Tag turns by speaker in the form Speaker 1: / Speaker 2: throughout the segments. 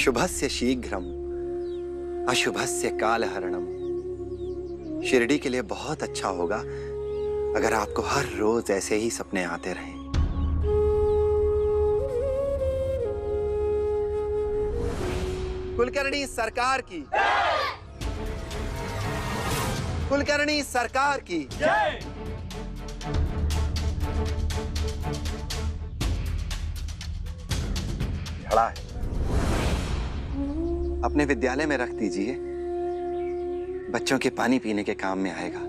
Speaker 1: शुभस्य शीघ्रम अशुभस्य कालहरणम। शिरडी के लिए बहुत अच्छा होगा अगर आपको हर रोज ऐसे ही सपने आते रहें। कुलकर्णी सरकार की जय। कुलकर्णी सरकार की जय। घड़ा है, अपने विद्यालय में रख दीजिए, बच्चों के पानी पीने के काम में आएगा।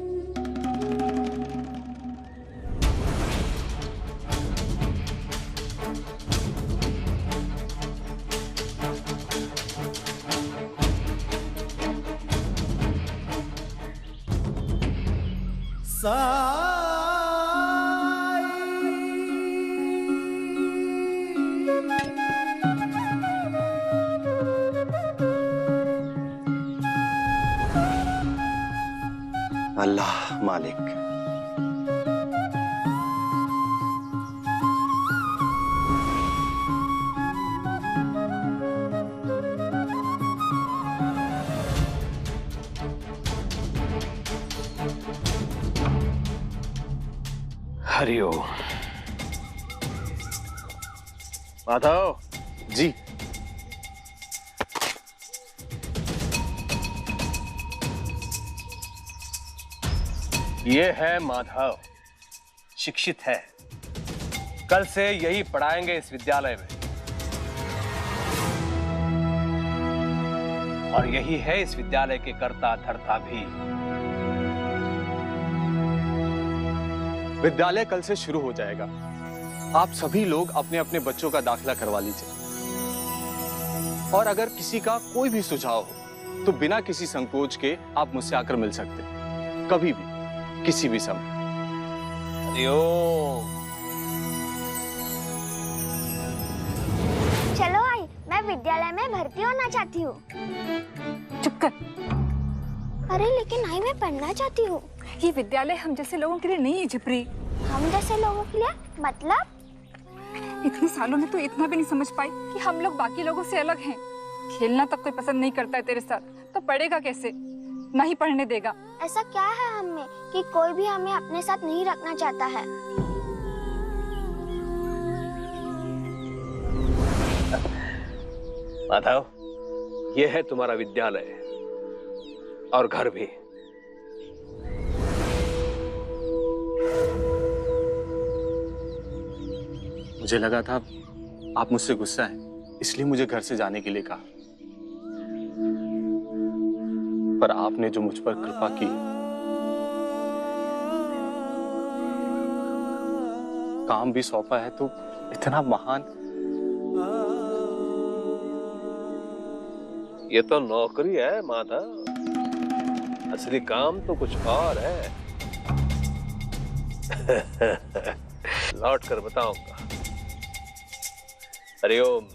Speaker 1: अल्लाह मालिक।
Speaker 2: हरिओम। माधव
Speaker 3: जी।
Speaker 2: ये है माधव, शिक्षित है, कल से यही पढ़ाएंगे इस विद्यालय में, और यही है इस विद्यालय के कर्ता धर्ता भी।
Speaker 3: विद्यालय कल से शुरू हो जाएगा। आप सभी लोग अपने अपने बच्चों का दाखिला करवा लीजिए, और अगर किसी का कोई भी सुझाव हो तो बिना किसी संकोच के आप मुझसे आकर मिल सकते हैं, कभी भी, किसी भी समय।
Speaker 4: चलो आई, मैं विद्यालय में भर्ती होना चाहती हूँ।
Speaker 5: चुप कर।
Speaker 4: अरे लेकिन आई, मैं पढ़ना चाहती हूँ।
Speaker 5: ये विद्यालय हम जैसे लोगों के लिए नहीं है झिपरी।
Speaker 4: हम जैसे लोगों के लिए मतलब?
Speaker 5: इतने सालों में तो इतना भी नहीं समझ पाई कि हम लोग बाकी लोगों से अलग हैं। खेलना तक कोई पसंद नहीं करता है तेरे साथ, तो पढ़ेगा कैसे? नहीं पढ़ने देगा।
Speaker 4: ऐसा क्या है हम में कि कोई भी हमें अपने साथ नहीं रखना चाहता है?
Speaker 2: माधव, ये है तुम्हारा विद्यालय और घर भी।
Speaker 3: मुझे लगा था आप मुझसे गुस्सा हैं, इसलिए मुझे घर से जाने के लिए कहा, पर आपने जो मुझ पर कृपा की, काम भी सौंपा है तो इतना महान।
Speaker 2: ये तो नौकरी है माधव, असली काम तो कुछ और है। लौट कर बताऊंगा। हरिओम।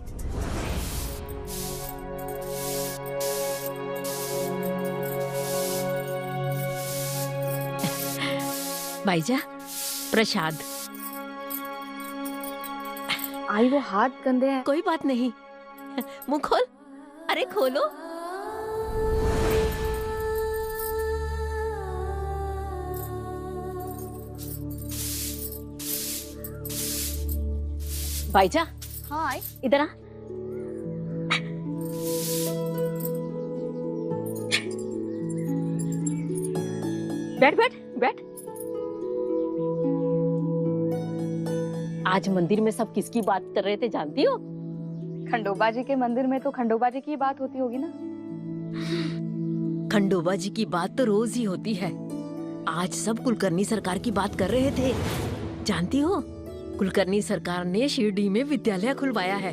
Speaker 6: भाईजा, प्रसाद।
Speaker 7: आई, वो हाथ गंदे हैं।
Speaker 6: कोई बात नहीं, मुंह खोल। अरे खोलो। भाईजा।
Speaker 7: हाँ आई।
Speaker 6: इधर आ। बैठ बैठ बैठ। आज मंदिर में सब किसकी बात कर रहे थे जानती हो?
Speaker 7: खंडोबा जी के मंदिर में तो खंडोबा जी की बात होती होगी ना।
Speaker 6: खंडोबा जी की बात तो रोज ही होती है। आज सब कुलकर्णी सरकार की बात कर रहे थे। जानती हो, कुलकर्णी सरकार ने शिरडी में विद्यालय खुलवाया है।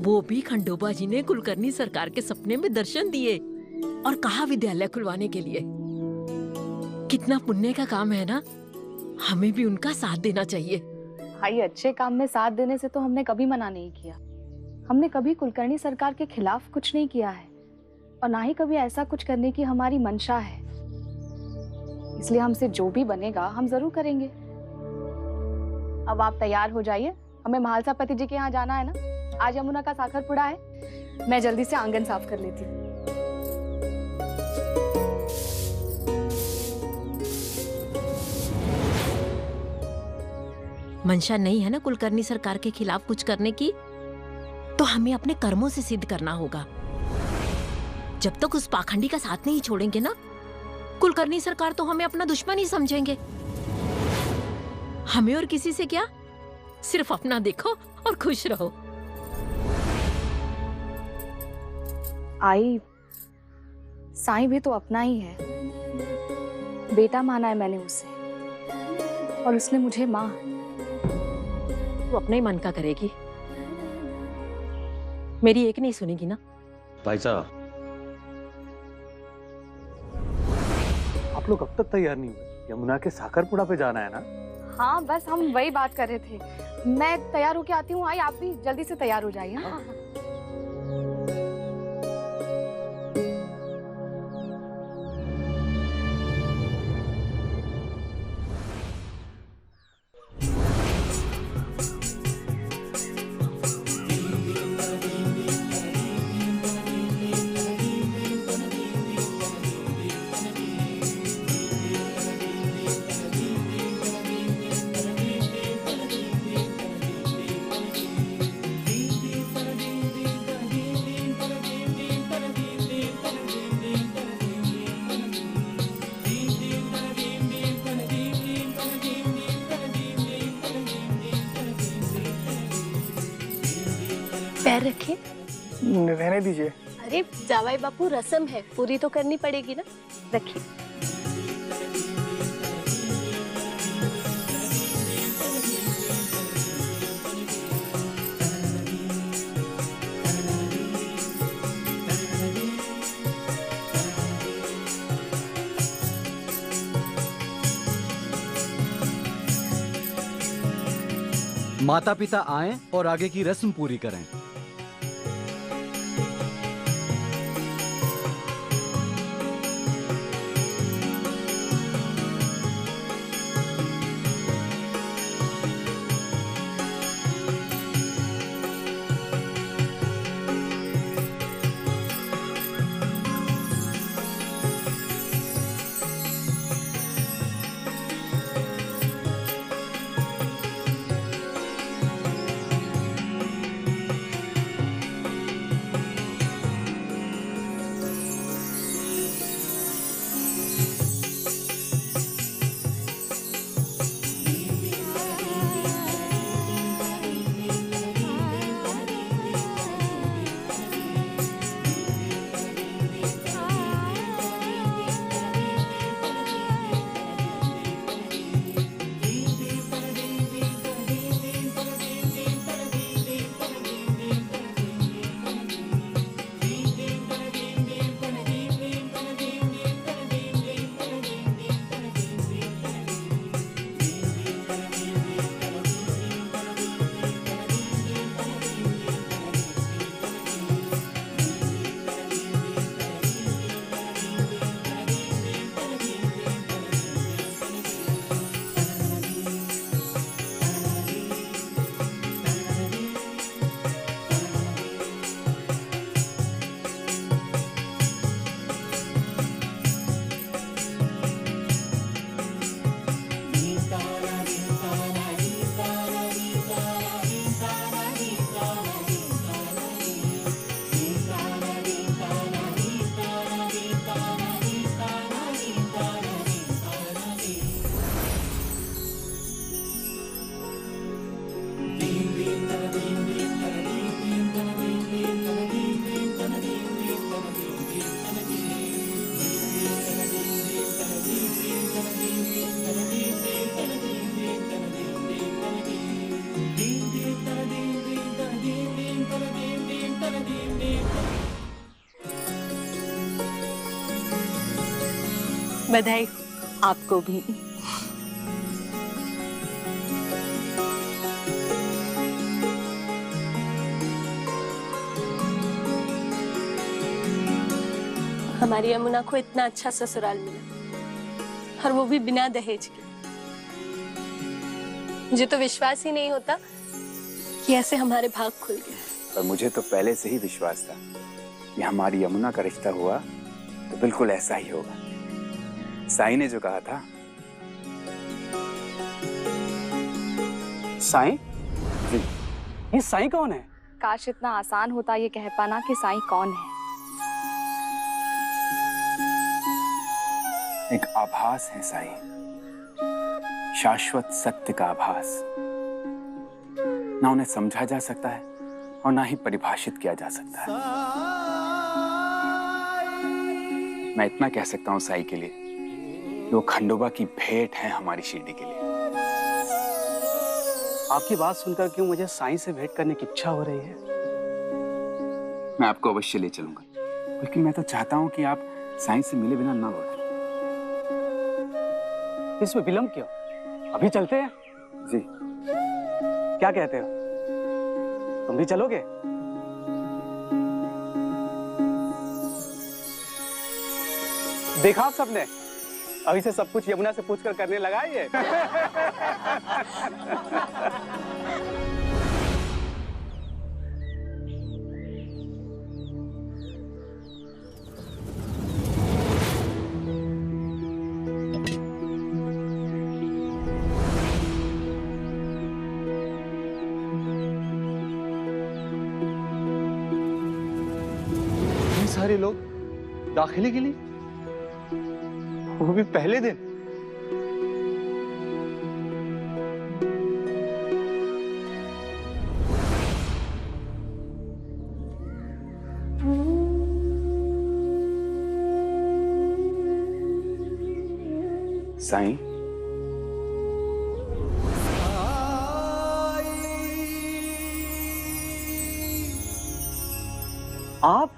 Speaker 6: वो भी खंडोबा जी ने कुलकर्णी सरकार के सपने में दर्शन दिए और कहा विद्यालय खुलवाने के लिए। कितना पुण्य का काम है ना, हमें भी उनका साथ देना चाहिए।
Speaker 7: भाई, अच्छे काम में साथ देने से तो हमने कभी मना नहीं किया। हमने कभी कुलकर्णी सरकार के खिलाफ कुछ नहीं किया है, और ना ही कभी ऐसा कुछ करने की हमारी मंशा है। इसलिए हमसे जो भी बनेगा हम जरूर करेंगे। अब आप तैयार हो जाइए, हमें महालसा पति जी के यहाँ जाना है ना। आज यमुना का साखर पुड़ा है, मैं जल्दी से आंगन साफ कर लेती हूँ।
Speaker 6: मंशा नहीं है ना कुलकर्णी सरकार के खिलाफ कुछ करने की, तो हमें अपने कर्मों से सिद्ध करना होगा। जब तक उस पाखंडी का साथ नहीं छोड़ेंगे ना, कुलकर्णी सरकार तो हमें अपना दुश्मन ही समझेंगे। हमें और किसी से क्या, सिर्फ अपना देखो और खुश रहो।
Speaker 7: आई, साईं भी तो अपना ही है। बेटा माना है मैंने उसे, और उसने मुझे माँ।
Speaker 6: वो अपने ही मन का करेगी, मेरी एक नहीं सुनेगी ना।
Speaker 2: भाई साहब, आप लोग अब तक तैयार नहीं हुए? यमुना के साकरपुड़ा पे जाना है ना?
Speaker 7: हाँ, बस हम वही बात कर रहे थे। मैं तैयार होके आती हूँ। आई, आप भी जल्दी से तैयार हो जाइए। हाँ?
Speaker 8: पैर रखे।
Speaker 9: रहने दीजिए।
Speaker 8: अरे जावाई बापू, रस्म है, पूरी तो करनी पड़ेगी ना। रखिए।
Speaker 10: माता पिता आएं और आगे की रस्म पूरी करें।
Speaker 8: बधाई आपको भी। हमारी यमुना को इतना अच्छा ससुराल मिला, और वो भी बिना दहेज के। मुझे तो विश्वास ही नहीं होता कि ऐसे हमारे भाग खुल गए।
Speaker 11: पर मुझे तो पहले से ही विश्वास था कि हमारी यमुना का रिश्ता हुआ तो बिल्कुल ऐसा ही होगा। साईं ने जो कहा था।
Speaker 9: साईं?
Speaker 11: जी।
Speaker 9: ये साईं कौन है?
Speaker 7: काश इतना आसान होता ये कह पाना कि साईं कौन है।
Speaker 11: एक आभास है साईं, शाश्वत सत्य का आभास। ना उन्हें समझा जा सकता है और ना ही परिभाषित किया जा सकता है। मैं इतना कह सकता हूं साईं के लिए कि वो खंडोबा की भेंट है हमारी शिरडी के लिए।
Speaker 9: आपकी बात सुनकर क्यों मुझे साईं से भेंट करने की इच्छा हो रही है।
Speaker 11: मैं आपको अवश्य ले चलूंगा, लेकिन मैं तो चाहता हूं कि आप साईं से मिले बिना ना लौटें।
Speaker 9: इसमें विलंब क्यों? अभी चलते हैं।
Speaker 11: जी।
Speaker 9: क्या कहते हो, तुम भी चलोगे? देखा आप सबने, अभी से सब कुछ यमुना से पूछकर करने लगा है ये।
Speaker 3: सारे लोग दाखिले के लिए, वो भी पहले दिन।
Speaker 11: साईं,
Speaker 9: आप?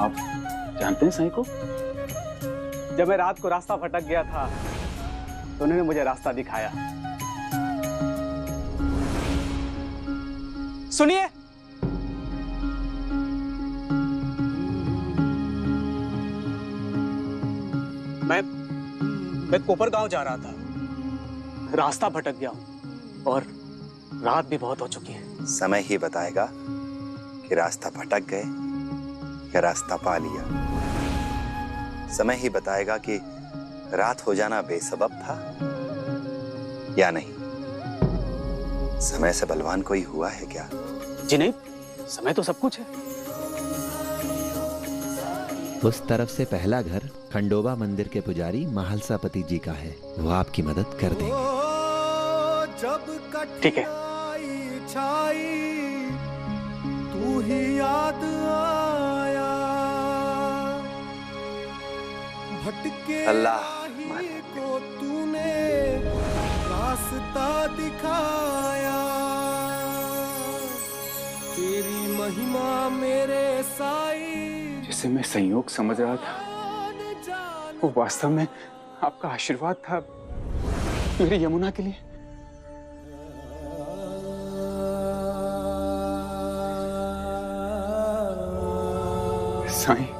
Speaker 11: आप जानते हैं साईं को?
Speaker 9: जब मैं रात को रास्ता भटक गया था तो उन्होंने मुझे रास्ता दिखाया। सुनिए, मैं कोपरगांव जा रहा था, रास्ता भटक गया हूं और रात भी बहुत हो चुकी है।
Speaker 1: समय ही बताएगा कि रास्ता भटक गए या रास्ता पा लिया। समय ही बताएगा कि रात हो जाना बेसबब था या नहीं। समय से बलवान कोई हुआ है क्या?
Speaker 9: जी नहीं, समय तो सब कुछ है।
Speaker 12: उस तरफ से पहला घर खंडोबा मंदिर के पुजारी महालसापति जी का है, वो आपकी मदद कर देंगे।
Speaker 9: ठीक है।
Speaker 13: तू ही याद आया, भटके
Speaker 1: अल्लाह
Speaker 13: को तूने रास्ता दिखाया, तेरी महिमा मेरे साईं।
Speaker 11: जिसे मैं संयोग समझ रहा था वो वास्तव में आपका आशीर्वाद था मेरी यमुना के लिए। साईं,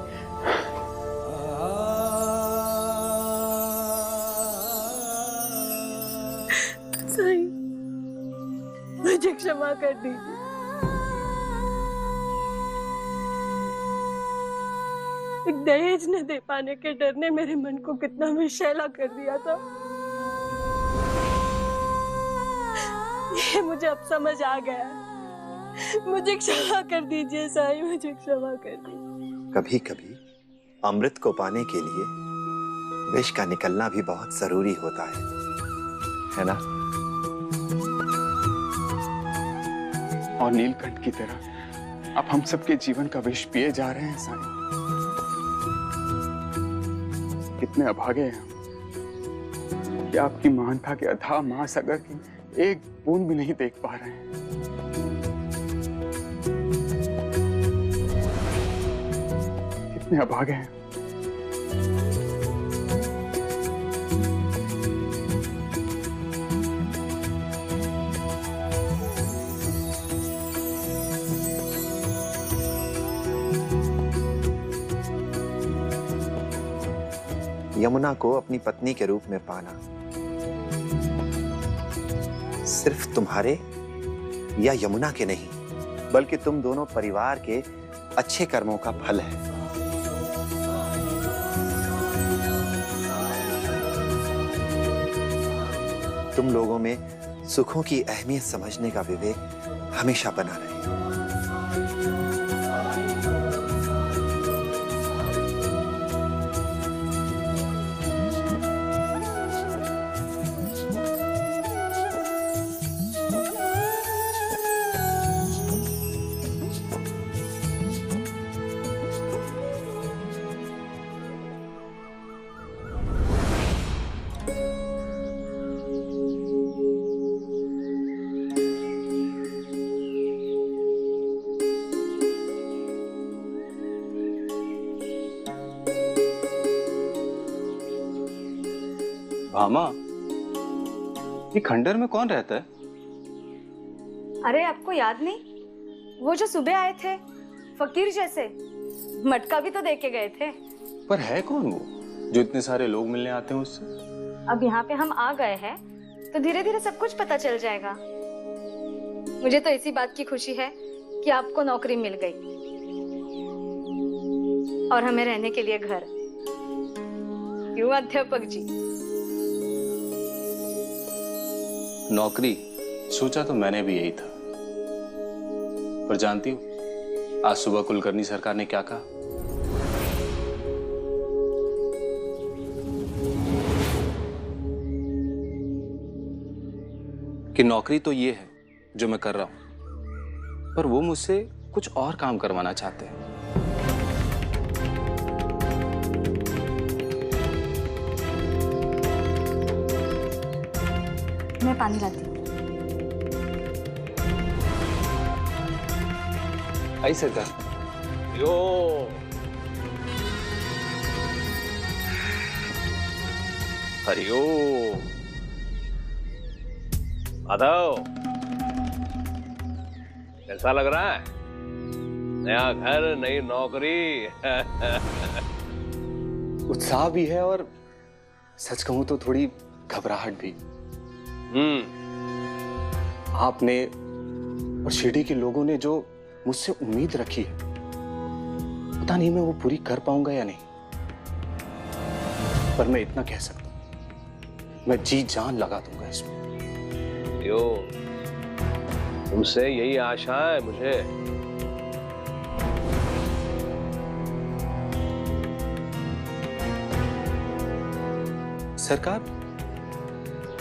Speaker 8: साईं, मुझे क्षमा कर दीजिए। एक दहेज न दे पाने के डर ने मेरे मन को कितना विषैला कर दिया था। ये मुझे अब समझ आ गया। मुझे क्षमा कर दीजिए साईं, मुझे क्षमा कर दीजिए।
Speaker 1: कभी कभी अमृत को पाने के लिए विष का निकलना भी बहुत जरूरी होता है ना?
Speaker 11: और नीलकंठ की तरह अब हम सबके जीवन का विष पिए जा रहे हैं साईं। कितने अभागे हैं हम कि आपकी महानता के अथाह महासागर की एक बूंद भी नहीं देख पा रहे हैं। कितने अभागे हैं।
Speaker 1: यमुना को अपनी पत्नी के रूप में पाना सिर्फ तुम्हारे या यमुना के नहीं, बल्कि तुम दोनों परिवार के अच्छे कर्मों का फल है। तुम लोगों में सुखों की अहमियत समझने का विवेक हमेशा बना रहे।
Speaker 3: भामा, ये खंडर में कौन रहता है?
Speaker 7: अरे आपको याद नहीं, वो जो सुबह आए थे फकीर जैसे, मटका भी तो दे के गए थे।
Speaker 3: पर है कौन वो जो इतने सारे लोग मिलने आते हैं उससे?
Speaker 7: अब यहाँ पे हम आ गए हैं तो धीरे धीरे सब कुछ पता चल जाएगा। मुझे तो इसी बात की खुशी है कि आपको नौकरी मिल गई और हमें रहने के लिए घर। क्यों अध्यापक जी?
Speaker 3: नौकरी सोचा तो मैंने भी यही था, पर जानती हो आज सुबह कुलकर्णी सरकार ने क्या कहा? कि नौकरी तो ये है जो मैं कर रहा हूं, पर वो मुझसे कुछ और काम करवाना चाहते हैं।
Speaker 7: मैं पानी लाती हूँ।
Speaker 3: आई सरकार।
Speaker 2: यो हरिओम। माधव, कैसा लग रहा है? नया घर, नई नौकरी।
Speaker 3: उत्साह भी है और सच कहूं तो थोड़ी घबराहट भी। आपने और शिरडी के लोगों ने जो मुझसे उम्मीद रखी है, पता नहीं मैं वो पूरी कर पाऊंगा या नहीं, पर मैं इतना कह सकता हूं, मैं जी जान लगा दूंगा इसमें।
Speaker 2: यो, तुमसे यही आशा है मुझे।
Speaker 3: सरकार,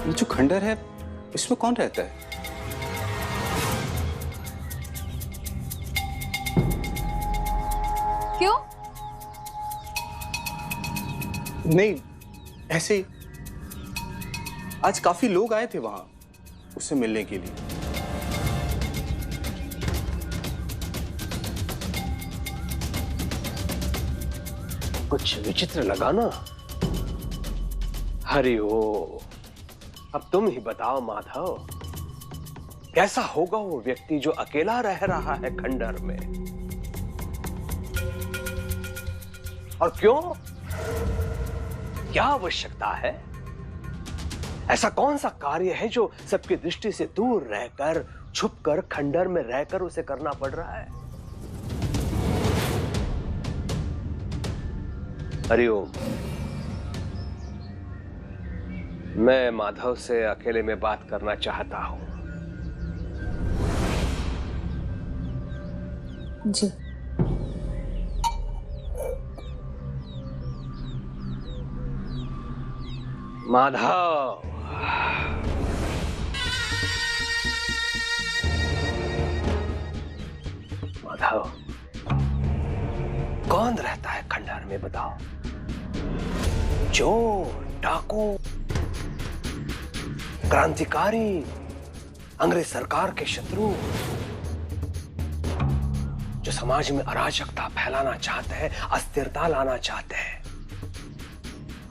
Speaker 3: ये जो खंडर है इसमें कौन रहता है?
Speaker 7: क्यों?
Speaker 3: नहीं, ऐसे ही। आज काफी लोग आए थे वहां उससे मिलने के लिए।
Speaker 2: कुछ विचित्र लगा ना? हरिओम। अब तुम ही बताओ माधव, कैसा होगा वो व्यक्ति जो अकेला रह रहा है खंडर में? और क्यों? क्या आवश्यकता है? ऐसा कौन सा कार्य है जो सबकी दृष्टि से दूर रहकर, छुपकर, खंडर में रहकर उसे करना पड़ रहा है? हरिओम। मैं माधव से अकेले में बात करना चाहता हूं।
Speaker 7: जी।
Speaker 2: माधव, माधव, कौन रहता है खंडर में बताओ? चोर, डाकू, क्रांतिकारी, अंग्रेज सरकार के शत्रु, जो समाज में अराजकता फैलाना चाहते हैं, अस्थिरता लाना चाहते हैं।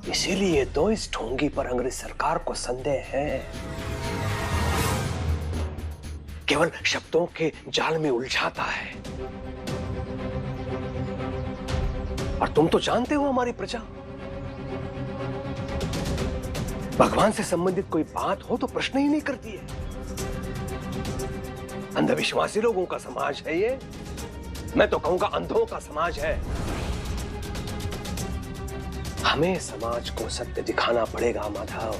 Speaker 2: इसीलिए तो इस ढोंगी पर अंग्रेज सरकार को संदेह है। केवल शब्दों के जाल में उलझाता है। और तुम तो जानते हो हमारी प्रजा, भगवान से संबंधित कोई बात हो तो प्रश्न ही नहीं करती है। अंधविश्वासी लोगों का समाज है ये। मैं तो कहूंगा अंधों का समाज है। हमें समाज को सत्य दिखाना पड़ेगा माधव,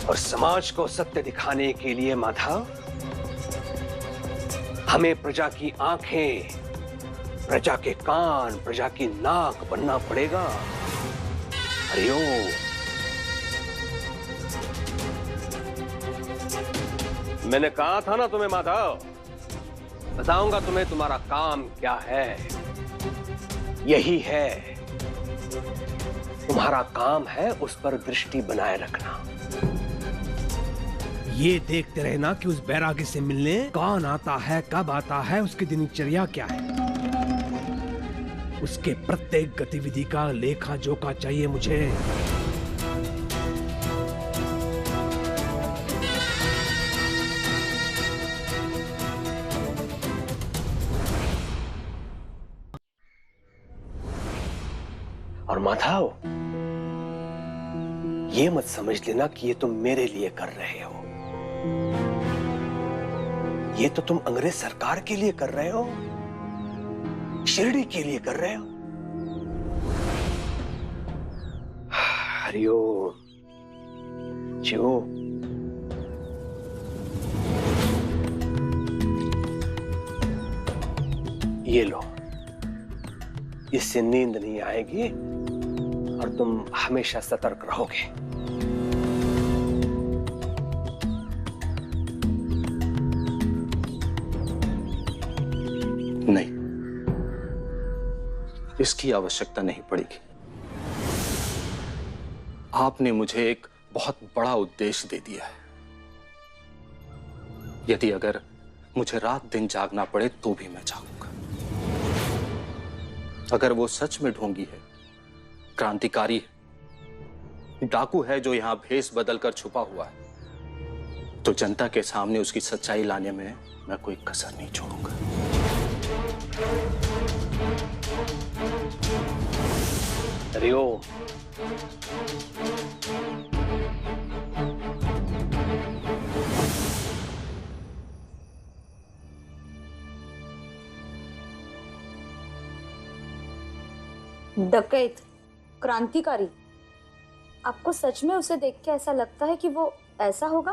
Speaker 2: और समाज को सत्य दिखाने के लिए माधव हमें प्रजा की आंखें, प्रजा के कान, प्रजा की नाक बनना पड़ेगा। हरिओम। मैंने कहा था ना तुम्हें माधव, बताऊंगा तुम्हें तुम्हारा काम क्या है। यही है, तुम्हारा काम है उस पर दृष्टि बनाए रखना।
Speaker 13: ये देखते रहना कि उस बैरागी से मिलने कौन आता है, कब आता है, उसकी दिनचर्या क्या है। उसके प्रत्येक गतिविधि का लेखा जोखा चाहिए मुझे।
Speaker 2: और माधव, ये मत समझ लेना कि ये तुम मेरे लिए कर रहे हो। ये तो तुम अंग्रेज सरकार के लिए कर रहे हो, शिरडी के लिए कर रहे हो। हरिओम। जो ये लो, इससे नींद नहीं आएगी और तुम हमेशा सतर्क रहोगे।
Speaker 3: नहीं, इसकी आवश्यकता नहीं पड़ेगी। आपने मुझे एक बहुत बड़ा उद्देश्य दे दिया है। यदि अगर मुझे रात दिन जागना पड़े तो भी मैं जागूंगा। अगर वो सच में ढोंगी है, क्रांतिकारी है, डाकू है जो यहां भेष बदलकर छुपा हुआ है, तो जनता के सामने उसकी सच्चाई लाने में मैं कोई कसर नहीं छोड़ूंगा।
Speaker 2: हरिओम।
Speaker 14: डकैत, क्रांतिकारी, आपको सच में उसे देख के ऐसा लगता है कि वो ऐसा होगा?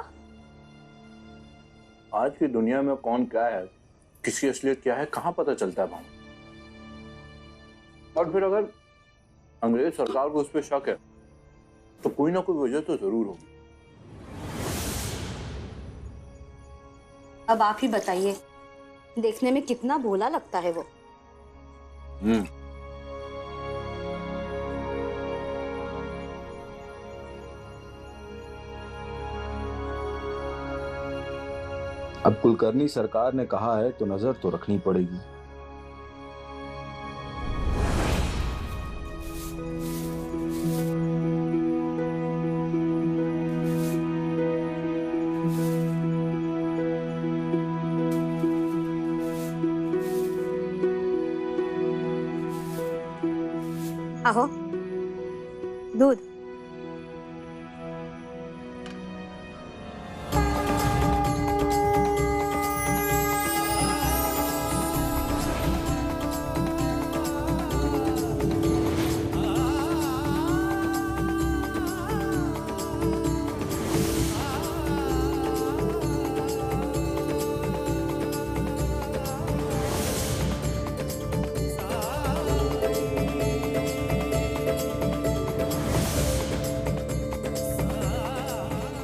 Speaker 15: आज की दुनिया में कौन क्या है, किसकी असलियत क्या है, कहाँ पता चलता है भाई। और फिर अगर अंग्रेज सरकार को उस पर शक है तो कोई ना कोई वजह तो जरूर होगी।
Speaker 14: अब आप ही बताइए, देखने में कितना भोला लगता है वो।
Speaker 15: अब कुलकर्णी सरकार ने कहा है तो नजर तो रखनी पड़ेगी।
Speaker 14: आहो, दूध।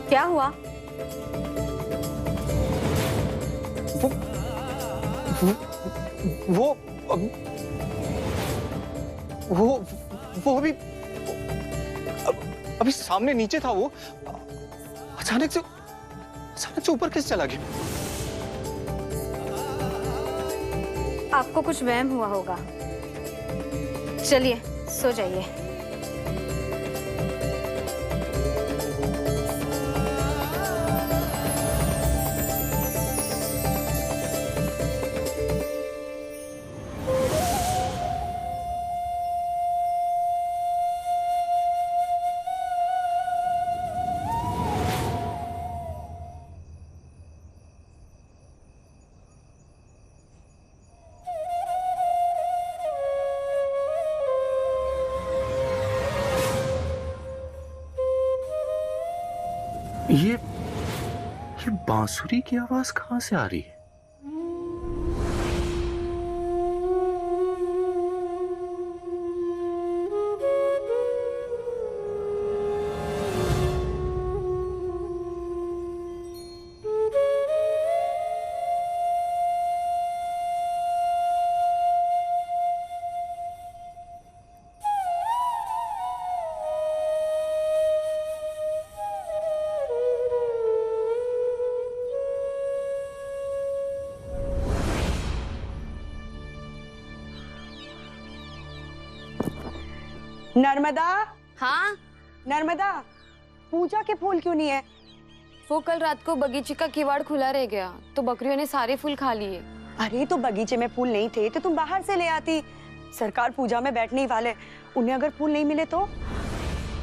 Speaker 14: क्या हुआ?
Speaker 3: वो अभी सामने नीचे था। वो अचानक से ऊपर कैसे चला गया?
Speaker 14: आपको कुछ वहम हुआ होगा। चलिए सो जाइए।
Speaker 15: ये बांसुरी की आवाज कहां से आ रही है?
Speaker 16: नर्मदा।
Speaker 14: हाँ
Speaker 16: नर्मदा, पूजा के फूल क्यों नहीं है?
Speaker 14: वो कल रात को बगीचे का किवाड़ खुला रह गया तो बकरियों ने सारे फूल खा लिए।
Speaker 16: अरे तो बगीचे में फूल नहीं थे तो तुम बाहर से ले आती। सरकार पूजा में बैठने ही वाले, उन्हें अगर फूल नहीं मिले तो?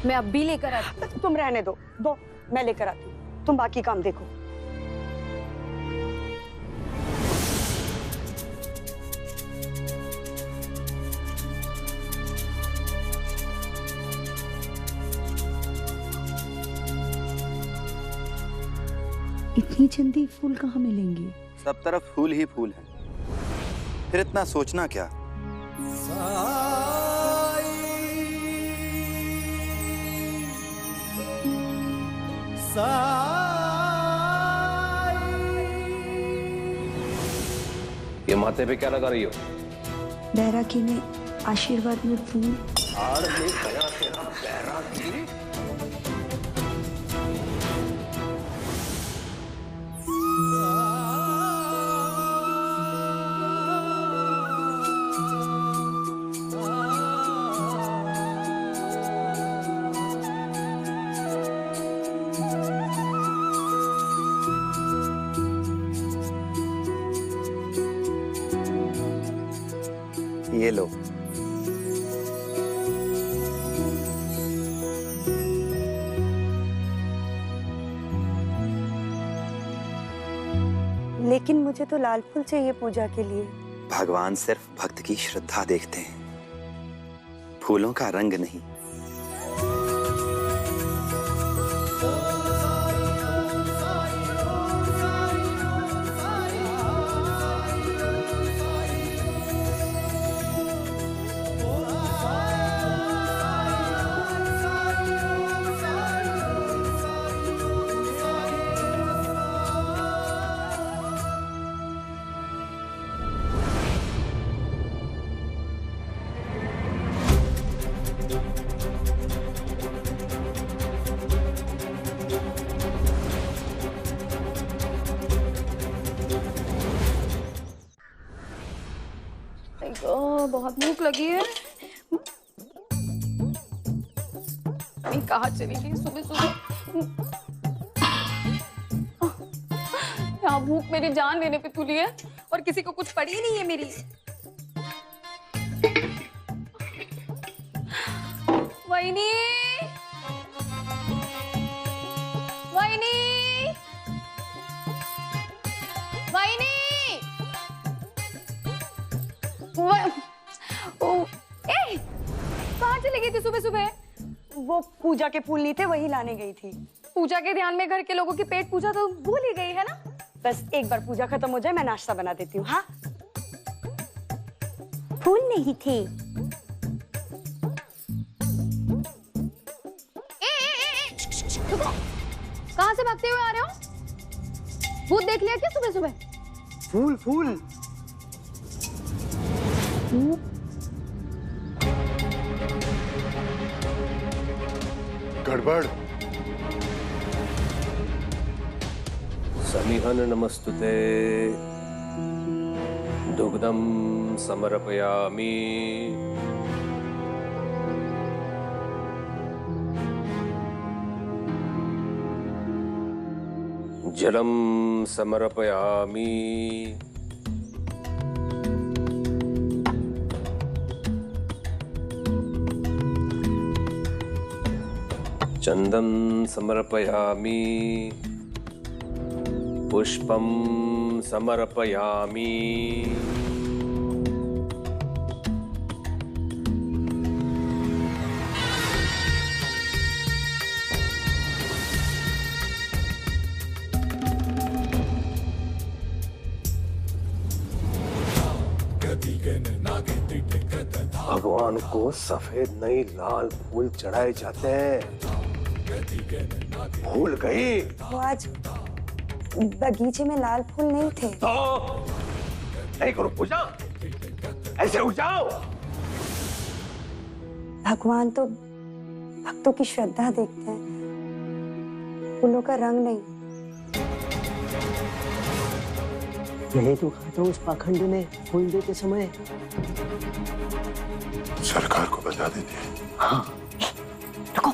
Speaker 14: मैं अब भी लेकर आती।
Speaker 16: तुम रहने दो, मैं लेकर आती हूँ, तुम बाकी काम देखो।
Speaker 17: इतनी जल्दी फूल कहाँ मिलेंगे?
Speaker 1: सब तरफ फूल ही फूल हैं। फिर इतना सोचना क्या?
Speaker 2: ये माथे पे क्या लगा रही हो?
Speaker 17: बैरागी ने आशीर्वाद में फूल।
Speaker 2: आड़ में गया तेरा बैरागी।
Speaker 1: ये लो।
Speaker 16: लेकिन मुझे तो लाल फूल चाहिए पूजा के लिए।
Speaker 1: भगवान सिर्फ भक्त की श्रद्धा देखते हैं, फूलों का रंग नहीं।
Speaker 5: बहुत भूख लगी है। कहाँ चली गई सुबह सुबह? यहाँ भूख मेरी जान लेने पे तुली है और किसी को कुछ पड़ी नहीं है मेरी। वैनी, वैनी, वैनी। कहाँ चली गई थी सुबह सुबह?
Speaker 16: वो पूजा के फूल नहीं थे, वही लाने गई थी।
Speaker 5: पूजा के ध्यान में घर के लोगों की पेट पूजा तो भूल ही गई है ना?
Speaker 16: बस एक बार पूजा खत्म हो जाए, मैं नाश्ता बना देती हूँ। हाँ,
Speaker 14: फूल नहीं थे।
Speaker 5: कहाँ से भागते हुए आ रहे हो? भूत देख लिया क्या सुबह सुबह?
Speaker 16: फूल फूल।
Speaker 15: गड़बड़।
Speaker 2: समिहन नमस्तुते, दुग्धम समर्पयामि। जलम समर्पयामि। चंदन समर्पयामि। पुष्पम समर्पयामि। भगवान को सफेद नहीं लाल फूल चढ़ाए जाते हैं। भूल गई?
Speaker 16: वो आज बगीचे में लाल फूल नहीं थे।
Speaker 2: तो नहीं करो पूजा, ऐसे उठ जाओ।
Speaker 16: भगवान तो भक्तों की श्रद्धा देखते हैं, फूलों का रंग नहीं।
Speaker 9: यही तो कहा था उस पाखंडी ने फूल देते समय।
Speaker 18: सरकार को बता देते हैं।
Speaker 9: हाँ
Speaker 16: रुको।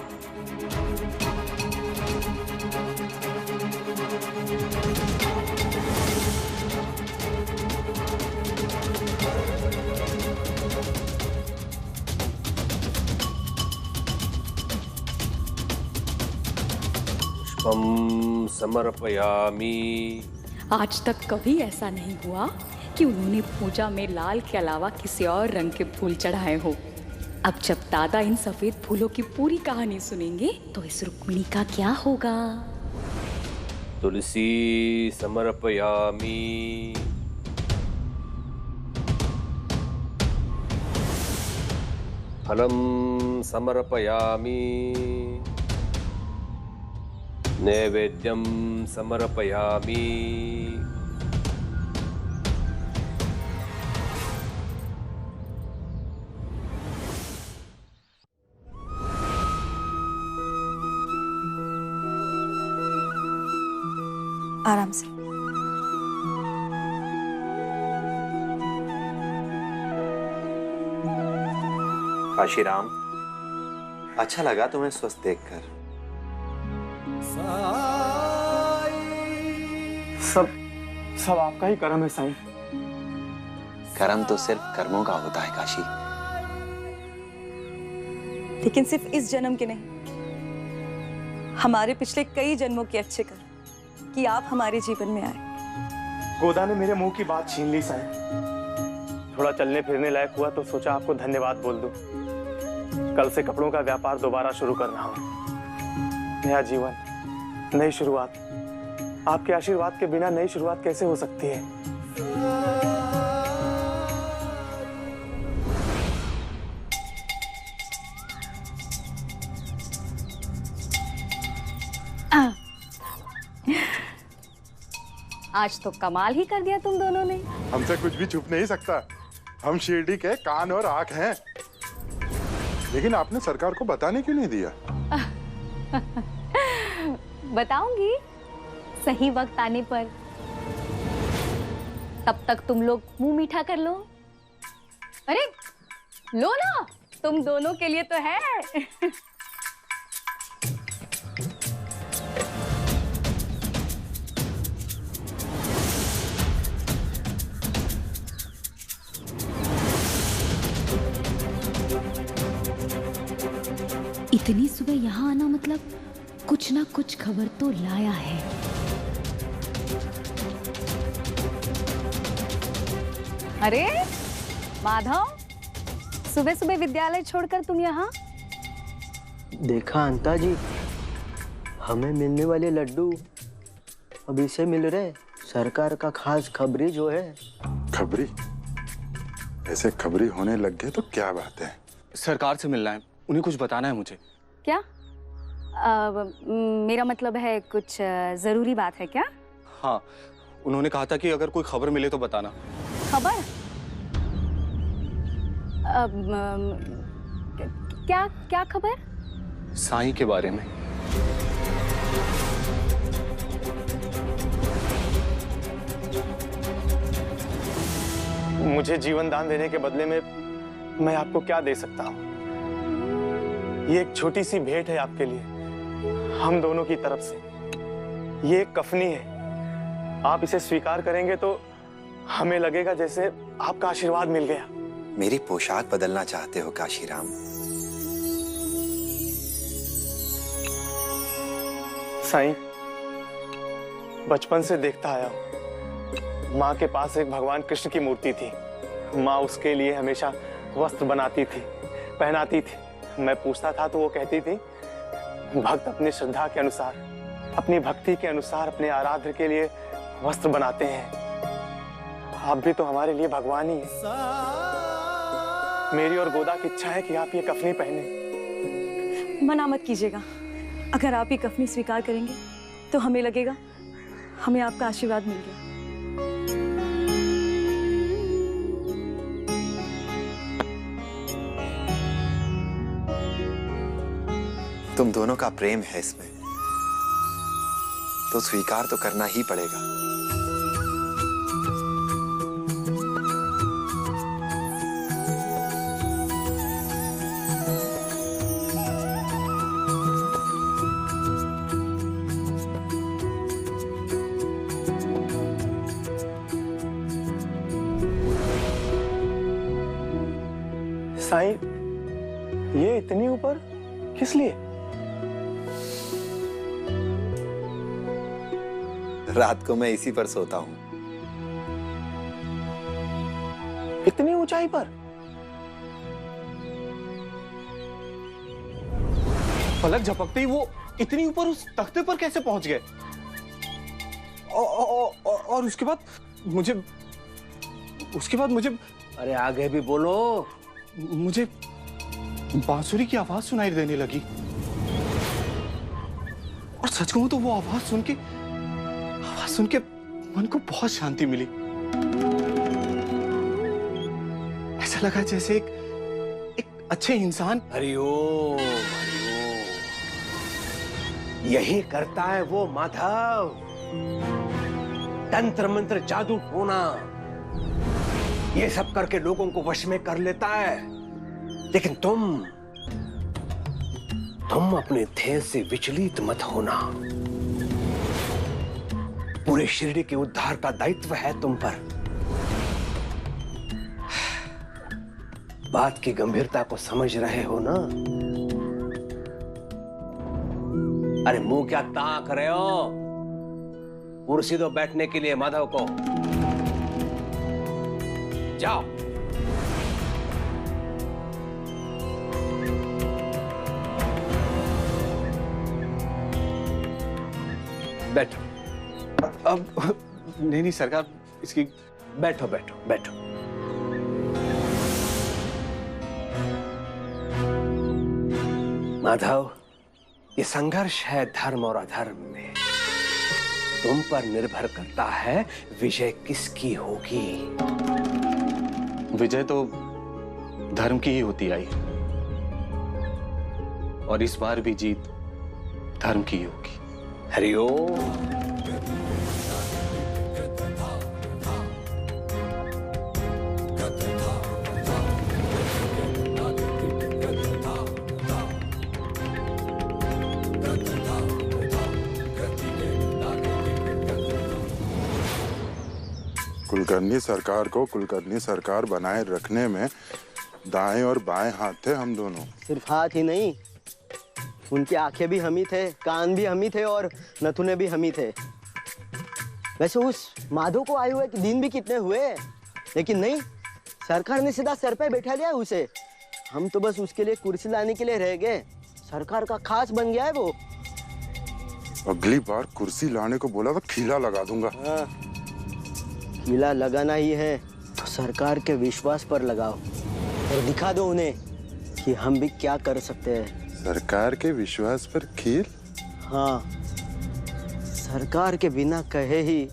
Speaker 2: पुष्पम समर्पयामि।
Speaker 19: आज तक कभी ऐसा नहीं हुआ कि उन्होंने पूजा में लाल के अलावा किसी और रंग के फूल चढ़ाए हो। अब जब दादा इन सफेद फूलों की पूरी कहानी सुनेंगे तो इस रुक्मिणी का क्या होगा?
Speaker 2: तुलसी समर्पयामि। फलम समर्पयामि। नैवेद्यम समर्पयामि।
Speaker 16: आराम से।
Speaker 1: काशीराम, अच्छा लगा तुम्हें स्वस्थ देखकर।
Speaker 9: सब आपका ही कर्म है साईं।
Speaker 1: कर्म तो सिर्फ कर्मों का होता है काशी।
Speaker 16: लेकिन सिर्फ इस जन्म के नहीं, हमारे पिछले कई जन्मों के अच्छे कर्म कि आप हमारे जीवन में आए।
Speaker 9: गोदा ने मेरे मुंह की बात छीन ली साईं। थोड़ा चलने फिरने लायक हुआ तो सोचा आपको धन्यवाद बोल दूं। कल से कपड़ों का व्यापार दोबारा शुरू कर रहा हूं। नया जीवन, नई शुरुआत। आपके आशीर्वाद के बिना नई शुरुआत कैसे हो सकती है?
Speaker 19: आज तो कमाल ही कर दिया तुम दोनों ने।
Speaker 18: हमसे कुछ भी छुप नहीं सकता। हम शिरडी के कान और आंख हैं। लेकिन आपने सरकार को बताने क्यों नहीं दिया?
Speaker 19: बताऊंगी सही वक्त आने पर। तब तक तुम लोग मुंह मीठा कर लो। अरे लो ना, तुम दोनों के लिए तो है।
Speaker 20: इतनी सुबह यहाँ आना मतलब कुछ ना कुछ खबर तो लाया है।
Speaker 19: अरे माधव, सुबह सुबह विद्यालय छोड़कर तुम यहाँ?
Speaker 9: देखा अंता जी, हमें मिलने वाले लड्डू अभी से मिल रहे। सरकार का खास खबरी जो है।
Speaker 18: खबरी? ऐसे खबरी होने लग गए तो क्या बात है?
Speaker 3: सरकार से मिलना है, उन्हें कुछ बताना है मुझे।
Speaker 19: क्या? मेरा मतलब है कुछ जरूरी बात है क्या?
Speaker 3: हाँ, उन्होंने कहा था कि अगर कोई खबर मिले तो बताना।
Speaker 19: खबर? क्या क्या खबर?
Speaker 3: साईं के बारे में।
Speaker 9: मुझे जीवन दान देने के बदले में मैं आपको क्या दे सकता हूँ? ये एक छोटी सी भेंट है आपके लिए, हम दोनों की तरफ से। ये एक कफनी है। आप इसे स्वीकार करेंगे तो हमें लगेगा जैसे आपका आशीर्वाद मिल गया।
Speaker 1: मेरी पोशाक बदलना चाहते हो काशीराम?
Speaker 9: साईं, बचपन से देखता आया हूँ, माँ के पास एक भगवान कृष्ण की मूर्ति थी। माँ उसके लिए हमेशा वस्त्र बनाती थी, पहनाती थी। मैं पूछता था तो वो कहती थी, भक्त अपनी श्रद्धा के अनुसार, अपनी भक्ति के अनुसार अपने आराध्य के लिए वस्त्र बनाते हैं। आप भी तो हमारे लिए भगवान ही हैं। मेरी और गोदा की इच्छा है कि आप ये कफनी पहने।
Speaker 16: मना मत कीजिएगा। अगर आप ये कफनी स्वीकार करेंगे तो हमें लगेगा हमें आपका आशीर्वाद मिल गया।
Speaker 1: तुम दोनों का प्रेम है इसमें, तो स्वीकार तो करना ही पड़ेगा।
Speaker 9: साईं, ये इतनी ऊपर किस लिए?
Speaker 1: रात को मैं इसी पर सोता हूं।
Speaker 9: इतनी ऊंचाई पर?
Speaker 3: पलक झपकते ही वो इतनी ऊपर उस तख्ते पर कैसे पहुंच गए? और उसके बाद मुझे
Speaker 2: अरे आगे भी बोलो।
Speaker 3: मुझे बांसुरी की आवाज सुनाई देने लगी, और सच कहूं तो वो आवाज सुन के मन को बहुत शांति मिली। ऐसा लगा जैसे एक अच्छे इंसान।
Speaker 2: हरिओम, यही करता है वो माधव, तंत्र मंत्र जादू टोना, ये सब करके लोगों को वश में कर लेता है। लेकिन तुम अपने ध्येय से विचलित मत होना। पूरे शिरडी के उद्धार का दायित्व है तुम पर। बात की गंभीरता को समझ रहे हो ना? अरे मुंह क्या ताक रहे हो? कुर्सी दो बैठने के लिए माधव को। जाओ।
Speaker 3: बैठो। अब नहीं सरकार, इसकी
Speaker 2: बैठो बैठो बैठो। माधव, ये संघर्ष है धर्म और अधर्म में। तुम पर निर्भर करता है विजय किसकी होगी।
Speaker 3: विजय तो धर्म की ही होती आई, और इस बार भी जीत धर्म की ही होगी।
Speaker 2: हरिओम।
Speaker 18: कुलकर्णी सरकार को कुलकर्णी सरकार बनाए रखने में दाएं और बाएं हाथ थे हम दोनों।
Speaker 21: सिर्फ हाथ ही नहीं, उनकी आंखें भी हम ही थे, कान भी हम ही थे, और नथुने भी हम ही थे। वैसे उस माधव को आए हुए दिन भी कितने हुए, लेकिन नहीं, सरकार ने सीधा सर पे बैठा लिया उसे। हम तो बस उसके लिए कुर्सी लाने के लिए रह गए। सरकार का खास बन गया है वो।
Speaker 18: अगली बार कुर्सी लाने को बोला तो खीला लगा दूंगा।
Speaker 21: हाँ, खीला लगाना ही है तो सरकार के विश्वास पर लगाओ और दिखा दो उन्हें कि हम भी क्या कर सकते हैं।
Speaker 18: सरकार के विश्वास पर खील?
Speaker 21: हाँ, सरकार के बिना कहे ही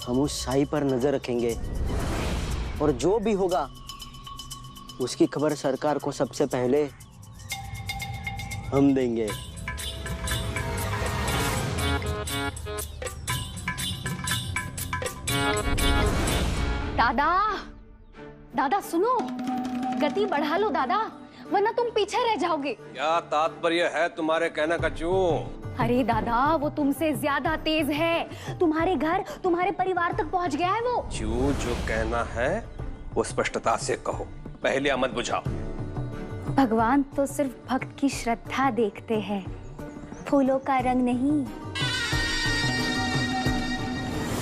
Speaker 21: हम उस साई पर नजर रखेंगे, और जो भी होगा उसकी खबर सरकार को सबसे पहले हम देंगे।
Speaker 14: दादा, दादा सुनो, गति बढ़ा लो दादा, वरना तुम पीछे रह जाओगे।
Speaker 2: क्या तात्पर्य है तुम्हारे कहने का? क्यों?
Speaker 14: अरे दादा, वो तुमसे ज्यादा तेज है। तुम्हारे घर, तुम्हारे परिवार तक पहुंच गया है वो।
Speaker 2: जो कहना है वो स्पष्टता से कहो, पहले मत बुझाओ।
Speaker 4: भगवान तो सिर्फ भक्त की श्रद्धा देखते हैं, फूलों का रंग नहीं।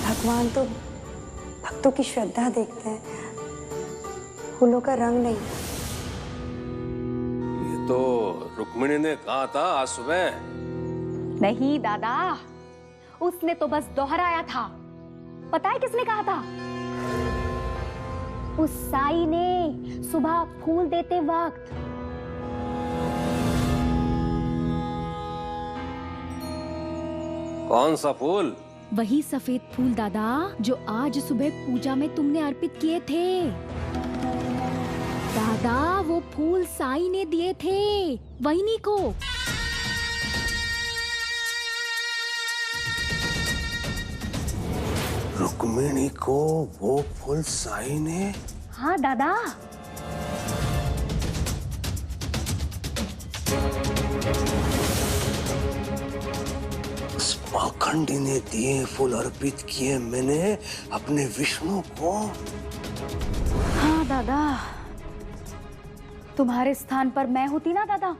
Speaker 17: भगवान तो भक्तों की श्रद्धा देखते हैं, फूलों का रंग नहीं।
Speaker 2: ये तो रुक्मिणी ने कहा था आज सुबह।
Speaker 14: नहीं दादा, उसने तो बस दोहराया था। पता है किसने कहा था?
Speaker 4: उस साई ने सुबह फूल देते वक्त।
Speaker 2: कौन सा फूल?
Speaker 20: वही सफेद फूल दादा जो आज सुबह पूजा में तुमने अर्पित किए थे। दादा वो फूल साई ने दिए थे वहीनी को।
Speaker 2: रुक्मिणी को वो फूल साई ने?
Speaker 4: हाँ दादा।
Speaker 2: पाखंडी ने दिए फूल अर्पित किए मैंने अपने विष्णु को।
Speaker 4: हाँ दादा, तुम्हारे स्थान पर मैं होती ना दादा,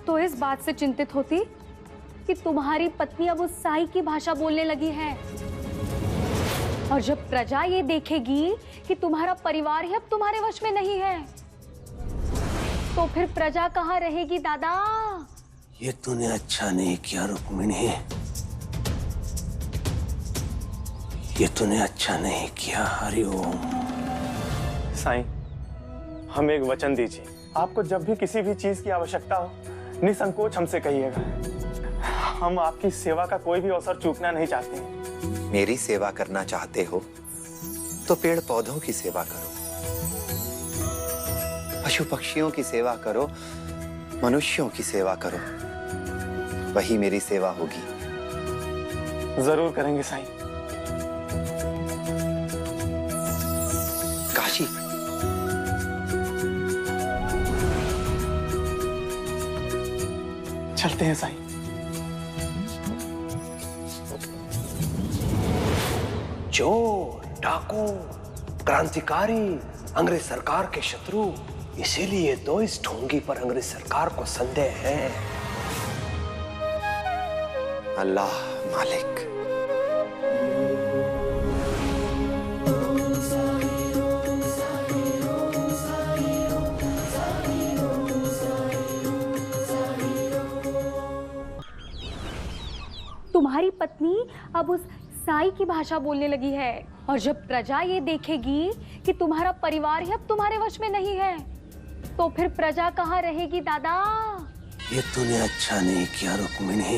Speaker 4: तो इस बात से चिंतित होती कि तुम्हारी पत्नी अब उस साई की भाषा बोलने लगी है। और जब प्रजा ये देखेगी कि तुम्हारा परिवार ही अब तुम्हारे वश में नहीं है, तो फिर प्रजा कहाँ रहेगी दादा?
Speaker 2: ये तूने अच्छा नहीं किया रुक्मिणी, ये तूने अच्छा नहीं किया। हरिओम।
Speaker 9: साईं, हमें एक वचन दीजिए, आपको जब भी किसी भी चीज की आवश्यकता हो निसंकोच हमसे कहिएगा। हम आपकी सेवा का कोई भी अवसर चूकना नहीं चाहते।
Speaker 1: मेरी सेवा करना चाहते हो तो पेड़ पौधों की सेवा करो, पशु पक्षियों की सेवा करो, मनुष्यों की सेवा करो, वही मेरी सेवा होगी।
Speaker 9: जरूर करेंगे साईं।
Speaker 1: काशी,
Speaker 9: चलते हैं साईं।
Speaker 2: चोर, डाकू, क्रांतिकारी, अंग्रेज सरकार के शत्रु, इसीलिए तो इस ढोंगी पर अंग्रेज सरकार को संदेह है।
Speaker 1: अल्लाह मालिक।
Speaker 4: तुम्हारी पत्नी अब उस साई की भाषा बोलने लगी है, और जब प्रजा ये देखेगी कि तुम्हारा परिवार ही अब तुम्हारे वश में नहीं है, तो फिर प्रजा कहाँ रहेगी दादा?
Speaker 2: ये तूने अच्छा नहीं किया रुक्मिणी,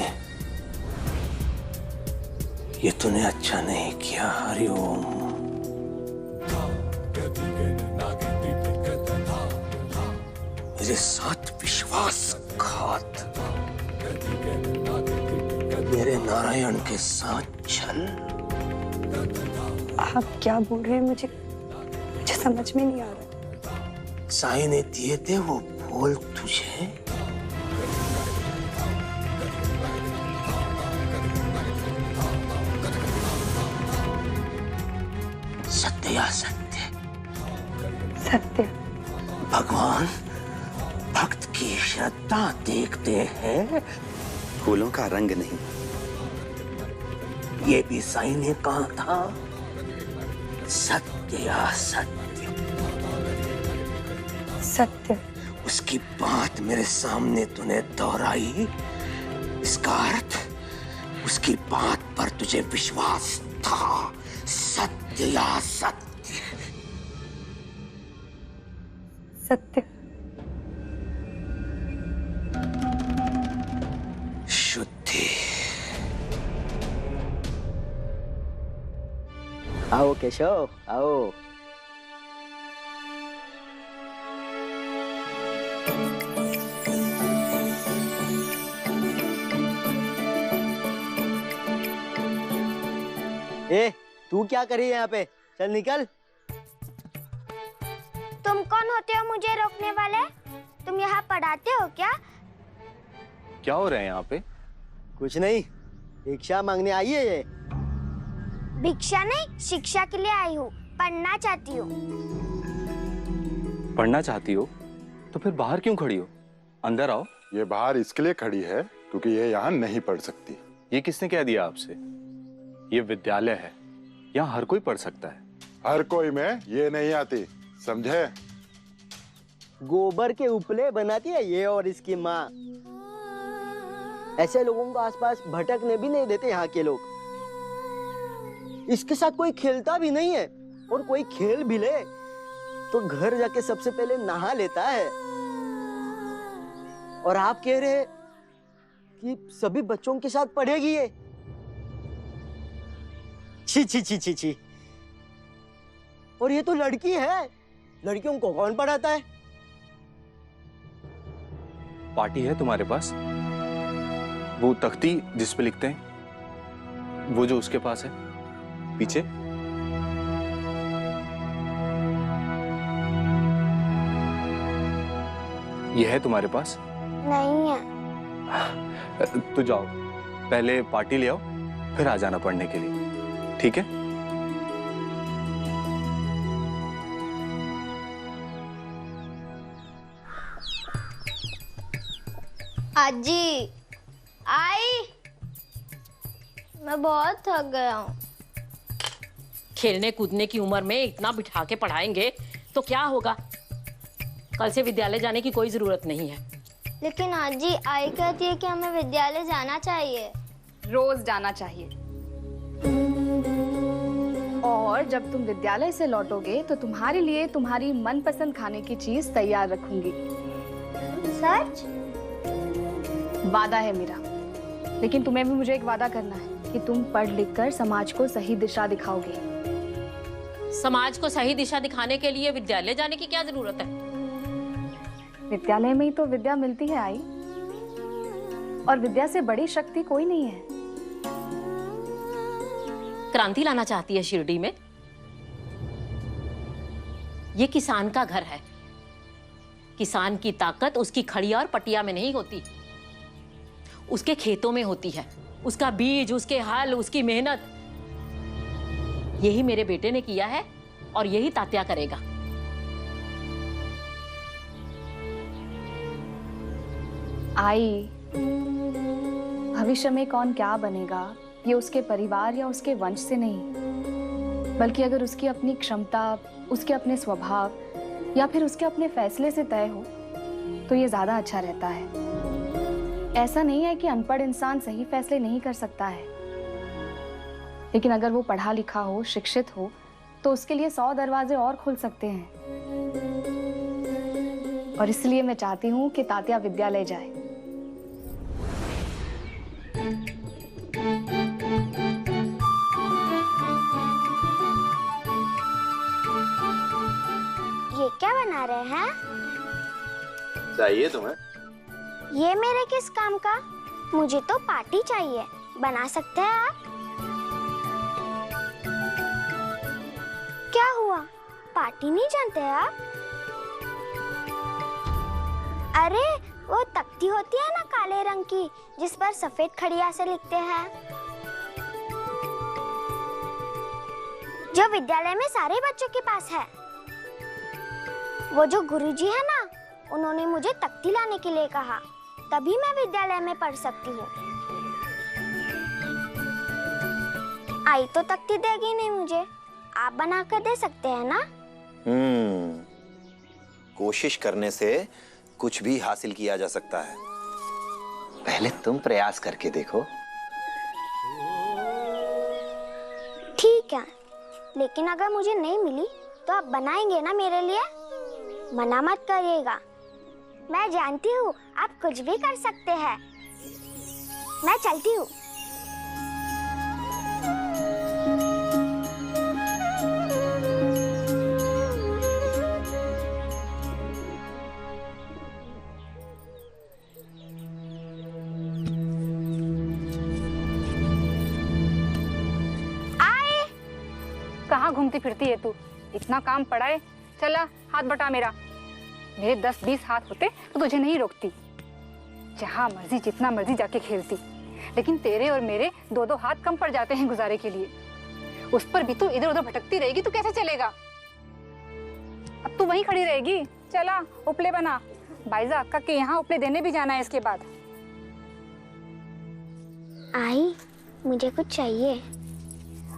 Speaker 2: ये तूने अच्छा नहीं किया। हरिओम। मेरे साथ विश्वासघात, मेरे नारायण के साथ छल।
Speaker 17: आप क्या बोल रहे हैं? मुझे समझ में नहीं आ रहा।
Speaker 2: साई ने दिए थे वो फूल तुझे? सत्य या सत्य?
Speaker 17: सत्य।
Speaker 2: भगवान भक्त की श्रद्धा देखते हैं,
Speaker 1: फूलों का रंग नहीं।
Speaker 2: ये भी साई ने कहा था, सत्य या सत्य?
Speaker 17: सत्य।
Speaker 2: उसकी बात मेरे सामने तूने दोहराई, इसका अर्थ उसकी बात पर तुझे विश्वास था। सत्य या सत्य?
Speaker 17: सत्य।
Speaker 2: शुद्धि।
Speaker 21: आओ केशव, आओ। ए, तू क्या कर रही है यहाँ पे? चल निकल।
Speaker 6: तुम कौन होते हो मुझे रोकने वाले? तुम यहाँ पढ़ाते हो क्या?
Speaker 3: क्या हो रहा है यहाँ पे?
Speaker 21: कुछ नहीं, भिक्षा मांगने आई है ये।
Speaker 6: भिक्षा नहीं, शिक्षा के लिए आई हूँ। पढ़ना चाहती हूँ।
Speaker 3: पढ़ना चाहती हो तो फिर बाहर क्यों खड़ी हो? अंदर आओ।
Speaker 18: ये बाहर इसके लिए खड़ी है क्योंकि ये यहाँ नहीं पढ़ सकती।
Speaker 3: ये किसने कह दिया आपसे? ये विद्यालय है, यहाँ हर कोई पढ़ सकता है।
Speaker 18: हर कोई में ये नहीं आती, समझे?
Speaker 21: गोबर के उपले बनाती है ये और इसकी माँ। ऐसे लोगों को आसपास भटकने भी नहीं देते यहाँ के लोग। इसके साथ कोई खेलता भी नहीं है, और कोई खेल भी ले तो घर जाके सबसे पहले नहा लेता है, और आप कह रहे हैं कि सभी बच्चों के साथ पढ़ेगी ये। छी छी छी छी छी। और ये तो लड़की है, लड़कियों को कौन पढ़ाता है?
Speaker 3: पार्टी है तुम्हारे पास? वो तख्ती जिस पे लिखते हैं, वो जो उसके पास है पीछे? ये है तुम्हारे पास?
Speaker 6: नहीं है।
Speaker 3: तो जाओ, पहले पार्टी ले आओ, फिर आ जाना पढ़ने के लिए, ठीक है?
Speaker 6: आजी, आई, मैं बहुत थक गया हूँ।
Speaker 10: खेलने कूदने की उम्र में इतना बिठा के पढ़ाएंगे तो क्या होगा? कल से विद्यालय जाने की कोई जरूरत नहीं है।
Speaker 6: लेकिन आजी, आई कहती है कि हमें विद्यालय जाना चाहिए।
Speaker 7: रोज जाना चाहिए। और जब तुम विद्यालय से लौटोगे तो तुम्हारे लिए तुम्हारी मनपसंद खाने की चीज तैयार रखूंगी।
Speaker 6: सच?
Speaker 7: वादा है मेरा। लेकिन तुम्हें भी मुझे एक वादा करना है कि तुम पढ़ लिख कर समाज को सही दिशा दिखाओगे।
Speaker 10: समाज को सही दिशा दिखाने के लिए विद्यालय जाने की क्या जरूरत है?
Speaker 7: विद्यालय में ही तो विद्या मिलती है आई, और विद्या से बड़ी शक्ति कोई नहीं है।
Speaker 10: क्रांति लाना चाहती है शिरडी में? ये किसान का घर है। किसान की ताकत उसकी खड़िया और पटिया में नहीं होती, उसके खेतों में होती है। उसका बीज, उसके हल, उसकी मेहनत। यही मेरे बेटे ने किया है और यही तात्या करेगा।
Speaker 7: आई, भविष्य में कौन क्या बनेगा ये उसके परिवार या उसके वंश से नहीं, बल्कि अगर उसकी अपनी क्षमता, उसके अपने स्वभाव या फिर उसके अपने फैसले से तय हो तो ये ज्यादा अच्छा रहता है। ऐसा नहीं है कि अनपढ़ इंसान सही फैसले नहीं कर सकता है, लेकिन अगर वो पढ़ा लिखा हो, शिक्षित हो, तो उसके लिए 100 दरवाजे और खुल सकते हैं। और इसलिए मैं चाहती हूँ कि तात्या विद्यालय जाए।
Speaker 6: ये क्या बना रहे हैं?
Speaker 15: चाहिए तुम्हें?
Speaker 6: ये मेरे किस काम का? मुझे तो पार्टी चाहिए। बना सकते हैं आप? क्या हुआ? पार्टी नहीं जानते आप? अरे वो तख्ती होती है ना काले रंग की, जिस पर सफेद खड़िया से लिखते हैं, जो विद्यालय में सारे बच्चों के पास है। वो जो गुरुजी है ना, उन्होंने मुझे तख्ती लाने के लिए कहा, तभी मैं विद्यालय में पढ़ सकती हूँ। आई तो तख्ती देगी नहीं मुझे, आप बना कर दे सकते हैं ना?
Speaker 1: कोशिश करने से कुछ भी हासिल किया जा सकता है। पहले तुम प्रयास करके देखो।
Speaker 6: ठीक है, लेकिन अगर मुझे नहीं मिली तो आप बनाएंगे ना मेरे लिए? मना मत करिएगा। मैं जानती हूँ आप कुछ भी कर सकते हैं। मैं चलती हूँ।
Speaker 5: कहाँ घूमती फिरती है तू? इतना काम पड़ा है, चला हाथ बटा मेरा। मेरे 10-20 हाथ होते तो तुझे नहीं रोकती, जहाँ मर्जी जितना मर्जी जाके खेलती। लेकिन तेरे और मेरे 2-2 हाथ कम पड़ जाते हैं गुजारे के लिए। उस पर भी तू इधर उधर भटकती रहेगी तो कैसे चलेगा? अब तू वहीं खड़ी रहेगी। चला उपले बना, बाइजा अक्का के यहाँ उपले देने भी जाना है इसके बाद।
Speaker 6: आई, मुझे कुछ चाहिए।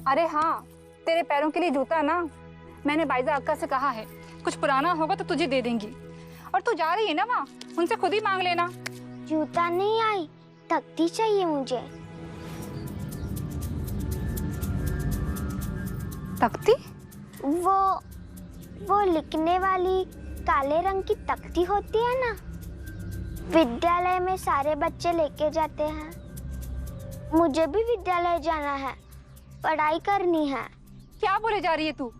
Speaker 5: अरे हाँ, तेरे पैरों के लिए जूता ना, मैंने बाइजा अक्का से कहा है, कुछ पुराना होगा तो तुझे दे देंगी। और तू जा रही है ना वहाँ, उनसे खुद ही मांग लेना।
Speaker 6: जूता नहीं आई, तख्ती चाहिए मुझे।
Speaker 5: तख्ती?
Speaker 6: वो लिखने वाली काले रंग की तख्ती होती है ना, विद्यालय में सारे बच्चे लेके जाते हैं। मुझे भी विद्यालय जाना है, पढ़ाई करनी है।
Speaker 5: क्या बोले जा रही है तू?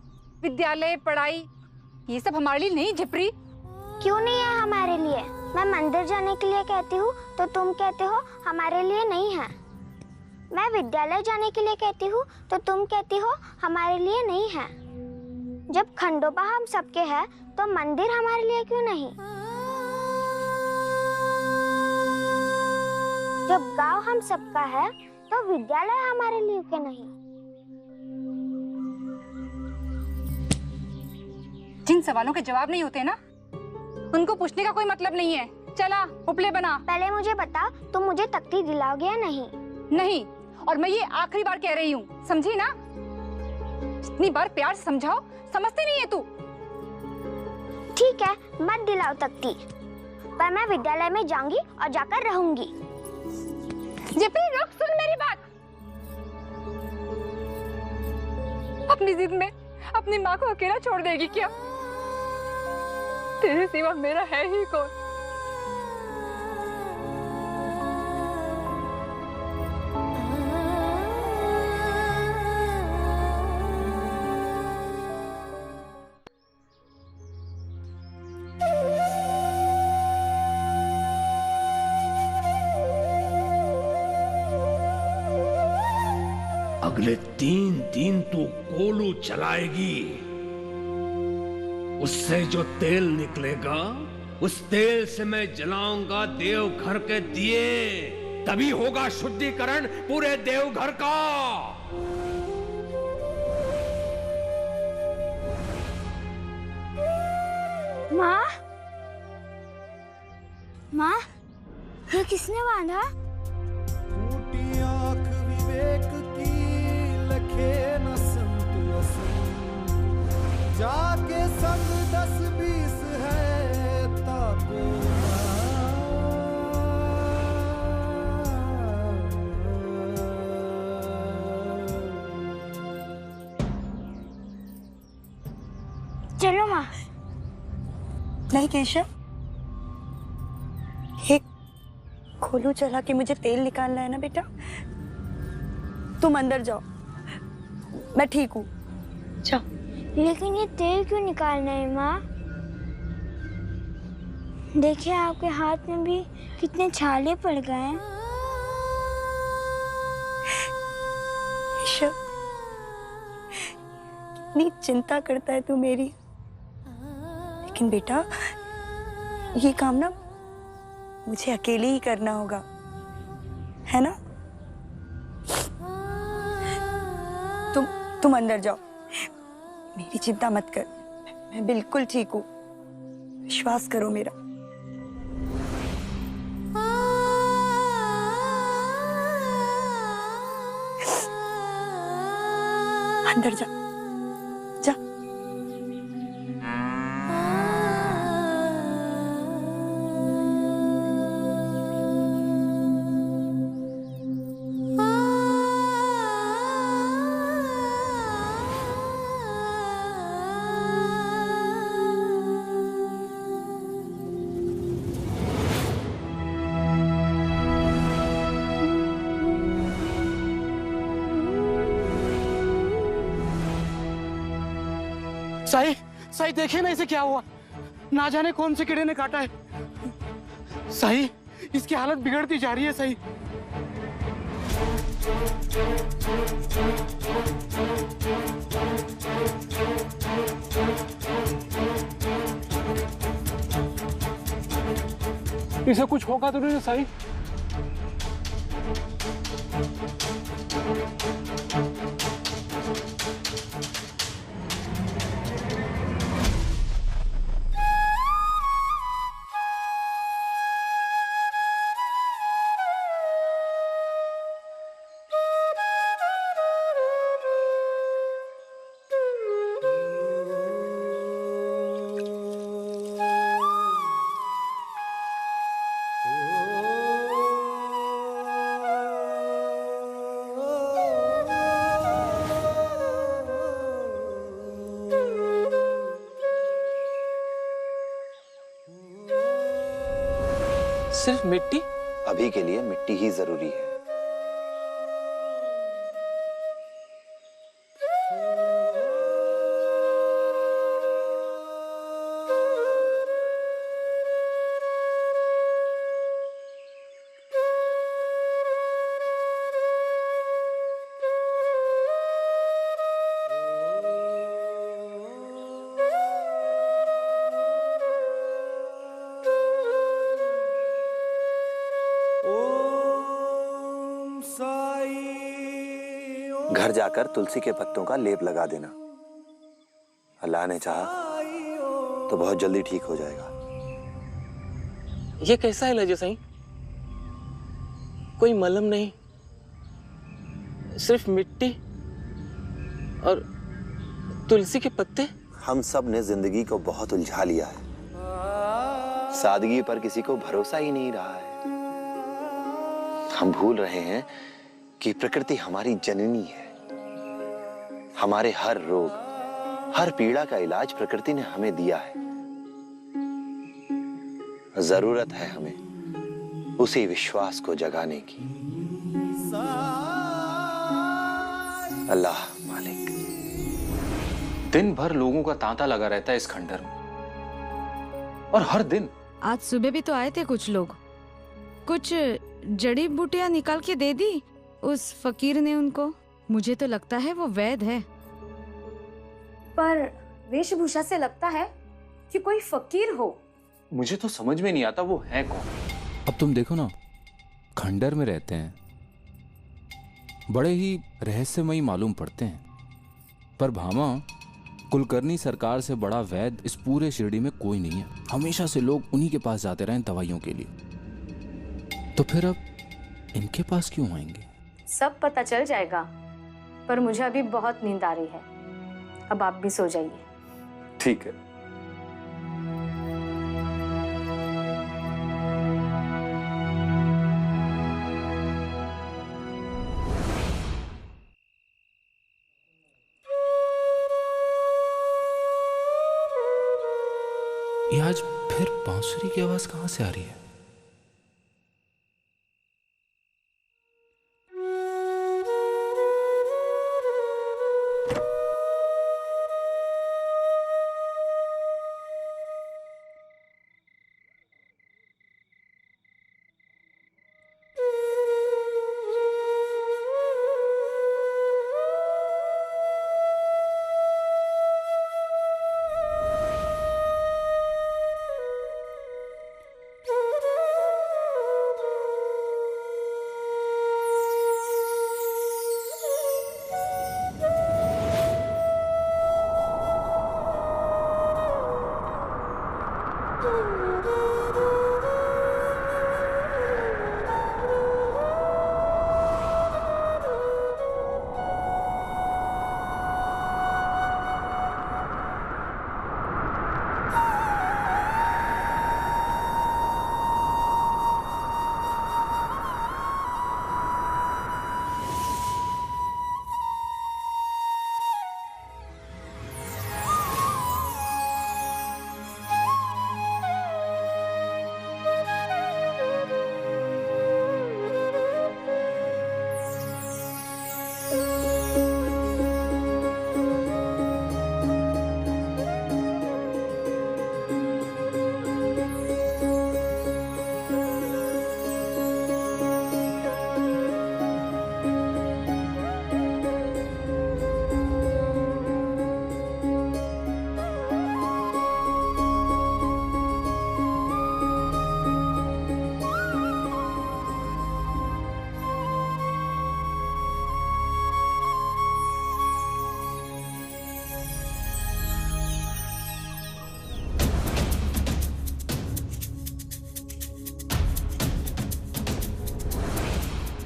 Speaker 5: विद्यालय, पढ़ाई, ये सब हमारे लिए नहीं झिपरी।
Speaker 6: क्यों नहीं है हमारे लिए? मैं मंदिर जाने के लिए कहती हूँ तो तुम कहते हो हमारे लिए नहीं है। मैं विद्यालय जाने के लिए कहती हूँ तो तुम कहती हो हमारे लिए नहीं है। जब खंडोबा हम सबके है तो मंदिर हमारे लिए क्यों नहीं? जब गांव हम सबका है तो विद्यालय हमारे लिए क्यों नहीं?
Speaker 5: जिन सवालों के जवाब नहीं होते ना, उनको पूछने का कोई मतलब नहीं है। चला उपले बना।
Speaker 6: पहले मुझे बताओ, तुम मुझे तख्ती दिलाओगे या नहीं?
Speaker 5: नहीं, और मैं ये आखिरी बार कह रही हूँ, समझी ना? जितनी बार प्यार से समझाओ, समझती नहीं है तू।
Speaker 6: ठीक है, मत दिलाओ तख्ती, पर मैं विद्यालय में जाऊंगी और जाकर रहूंगी।
Speaker 5: जिपी रुक, सुन मेरी बात। अपनी जिद में अपनी माँ को अकेला छोड़ देगी क्या? तेरे सिवा मेरा है ही कौन?
Speaker 13: अगले 3 दिन तू कोलू चलाएगी। उससे जो तेल निकलेगा, उस तेल से मैं जलाऊंगा देवघर के दिए। तभी होगा शुद्धिकरण पूरे देवघर का।
Speaker 6: माँ, माँ, ये किसने बांधा?
Speaker 12: आँख विवेक की लखे न संत जाके संग 10-20 है ताको।
Speaker 6: चलो माँ।
Speaker 17: नहीं केशव, एक खोलू चला के मुझे तेल निकालना है ना बेटा। तुम अंदर जाओ, मैं ठीक हूँ, जाओ।
Speaker 6: लेकिन ये तेल क्यों निकालना है माँ? देखिए आपके हाथ में भी कितने छाले पड़ गए हैं।
Speaker 17: केशव, कितनी चिंता करता है तू मेरी। लेकिन बेटा, ये काम ना मुझे अकेले ही करना होगा, है ना? तुम अंदर जाओ, मेरी चिंता मत कर, मैं बिल्कुल ठीक हूँ, विश्वास करो मेरा। अंदर जा, जा।
Speaker 9: साई, साई देखिए ना इसे क्या हुआ। ना जाने कौन से कीड़े ने काटा है। साई, इसकी हालत बिगड़ती जा रही है साई। इसे कुछ होगा तो नहीं साई?
Speaker 3: सिर्फ मिट्टी?
Speaker 1: अभी के लिए मिट्टी ही जरूरी है। घर जाकर तुलसी के पत्तों का लेप लगा देना। अल्लाह ने चाहा तो बहुत जल्दी ठीक हो जाएगा।
Speaker 9: ये कैसा इलाज है साईं? कोई मलहम नहीं, सिर्फ मिट्टी और तुलसी के पत्ते।
Speaker 1: हम सब ने जिंदगी को बहुत उलझा लिया है। सादगी पर किसी को भरोसा ही नहीं रहा है। हम भूल रहे हैं कि प्रकृति हमारी जननी है। हमारे हर रोग, हर पीड़ा का इलाज प्रकृति ने हमें दिया है। जरूरत है हमें उसी विश्वास को जगाने की। अल्लाह मालिक।
Speaker 3: दिन भर लोगों का तांता लगा रहता है इस खंडर में, और हर दिन।
Speaker 8: आज सुबह भी तो आए थे कुछ लोग, कुछ जड़ी बूटियां निकाल के दे दी उस फकीर ने उनको। मुझे तो लगता है वो वैद्य है।
Speaker 7: पर वेशभूषा से लगता है कि कोई फकीर हो।
Speaker 3: मुझे तो समझ में नहीं आता वो है कौन।
Speaker 22: अब तुम देखो ना, खंडर में रहते हैं, बड़े ही रहस्यमयी मालूम पड़ते हैं, पर भामा कुलकर्णी सरकार से बड़ा वैद्य इस पूरे शिरडी में कोई नहीं है। हमेशा से लोग उन्हीं के पास जाते रहे दवाइयों के लिए, तो फिर अब इनके पास क्यों आएंगे?
Speaker 7: सब पता चल जाएगा, पर मुझे अभी बहुत नींद आ रही है। अब आप भी सो जाइए।
Speaker 3: ठीक है।
Speaker 22: ये आज फिर बांसुरी की आवाज कहां से आ रही है?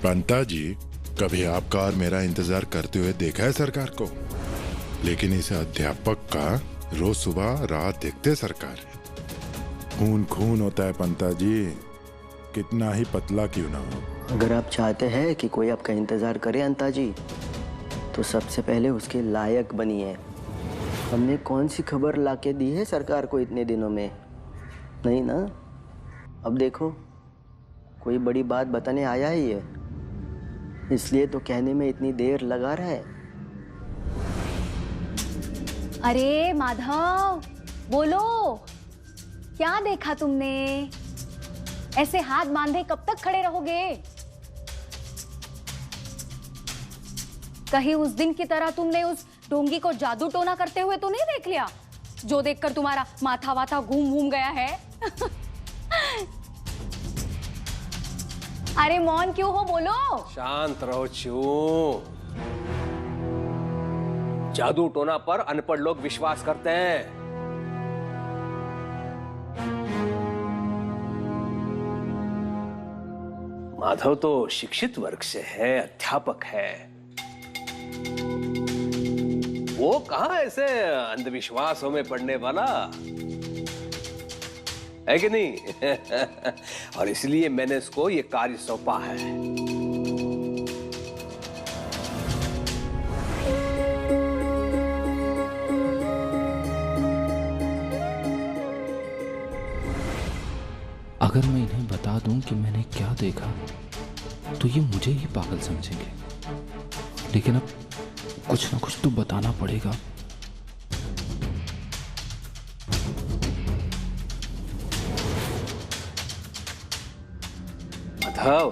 Speaker 18: पंता जी, कभी आपका और मेरा इंतजार करते हुए देखा है सरकार को? लेकिन इस अध्यापक का रोज सुबह रात देखते सरकार। खून खून होता है पंता जी, कितना ही पतला क्यों ना हो।
Speaker 21: अगर आप चाहते हैं कि कोई आपका इंतजार करे अंता जी, तो सबसे पहले उसके लायक बनिए। हमने कौन सी खबर लाके दी है सरकार को इतने दिनों में? नहीं ना? अब देखो, कोई बड़ी बात बताने आया ही है, इसलिए तो कहने में इतनी देर लगा रहा है।
Speaker 4: अरे माधव, बोलो, क्या देखा तुमने? ऐसे हाथ बांधे कब तक खड़े रहोगे? कहीं उस दिन की तरह तुमने उस डोंगी को जादू टोना करते हुए तो नहीं देख लिया, जो देखकर तुम्हारा माथा वाथा घूम घूम गया है? अरे मौन क्यों हो, बोलो।
Speaker 2: शांत रहो चू। जादू टोना पर अनपढ़ लोग विश्वास करते हैं। माधव तो शिक्षित वर्ग से है, अध्यापक है। वो कहां ऐसे अंधविश्वासों में पड़ने वाला है कि नहीं? और इसलिए मैंने इसको ये कार्य सौंपा है।
Speaker 22: अगर मैं इन्हें बता दूं कि मैंने क्या देखा तो ये मुझे ही पागल समझेंगे, लेकिन अब कुछ ना कुछ तो बताना पड़ेगा।
Speaker 2: माधव,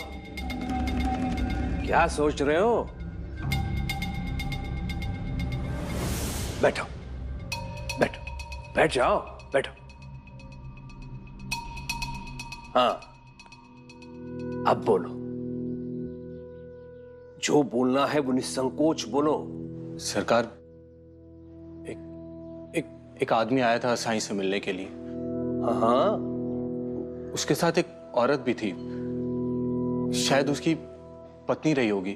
Speaker 2: क्या सोच रहे हो? बैठो, बैठो, बैठ जाओ, बैठो। हाँ, अब बोलो। जो बोलना है वो निसंकोच बोलो।
Speaker 3: सरकार, एक आदमी आया था साईं से मिलने के लिए।
Speaker 2: हाँ,
Speaker 3: उसके साथ एक औरत भी थी, शायद उसकी पत्नी रही होगी।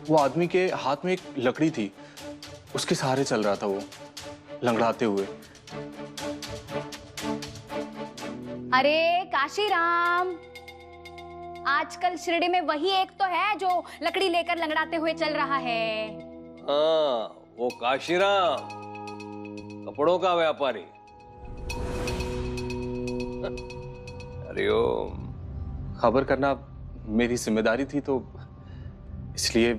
Speaker 3: वो आदमी के हाथ में एक लकड़ी थी, उसके सहारे चल रहा था वो, लंगड़ाते हुए।
Speaker 4: अरे काशीराम, आजकल शिरडी में वही एक तो है जो लकड़ी लेकर लंगड़ाते हुए चल रहा है।
Speaker 2: हाँ, वो काशीराम, कपड़ों का व्यापारी। हरिओम।
Speaker 3: खबर करना मेरी जिम्मेदारी थी, तो इसलिए।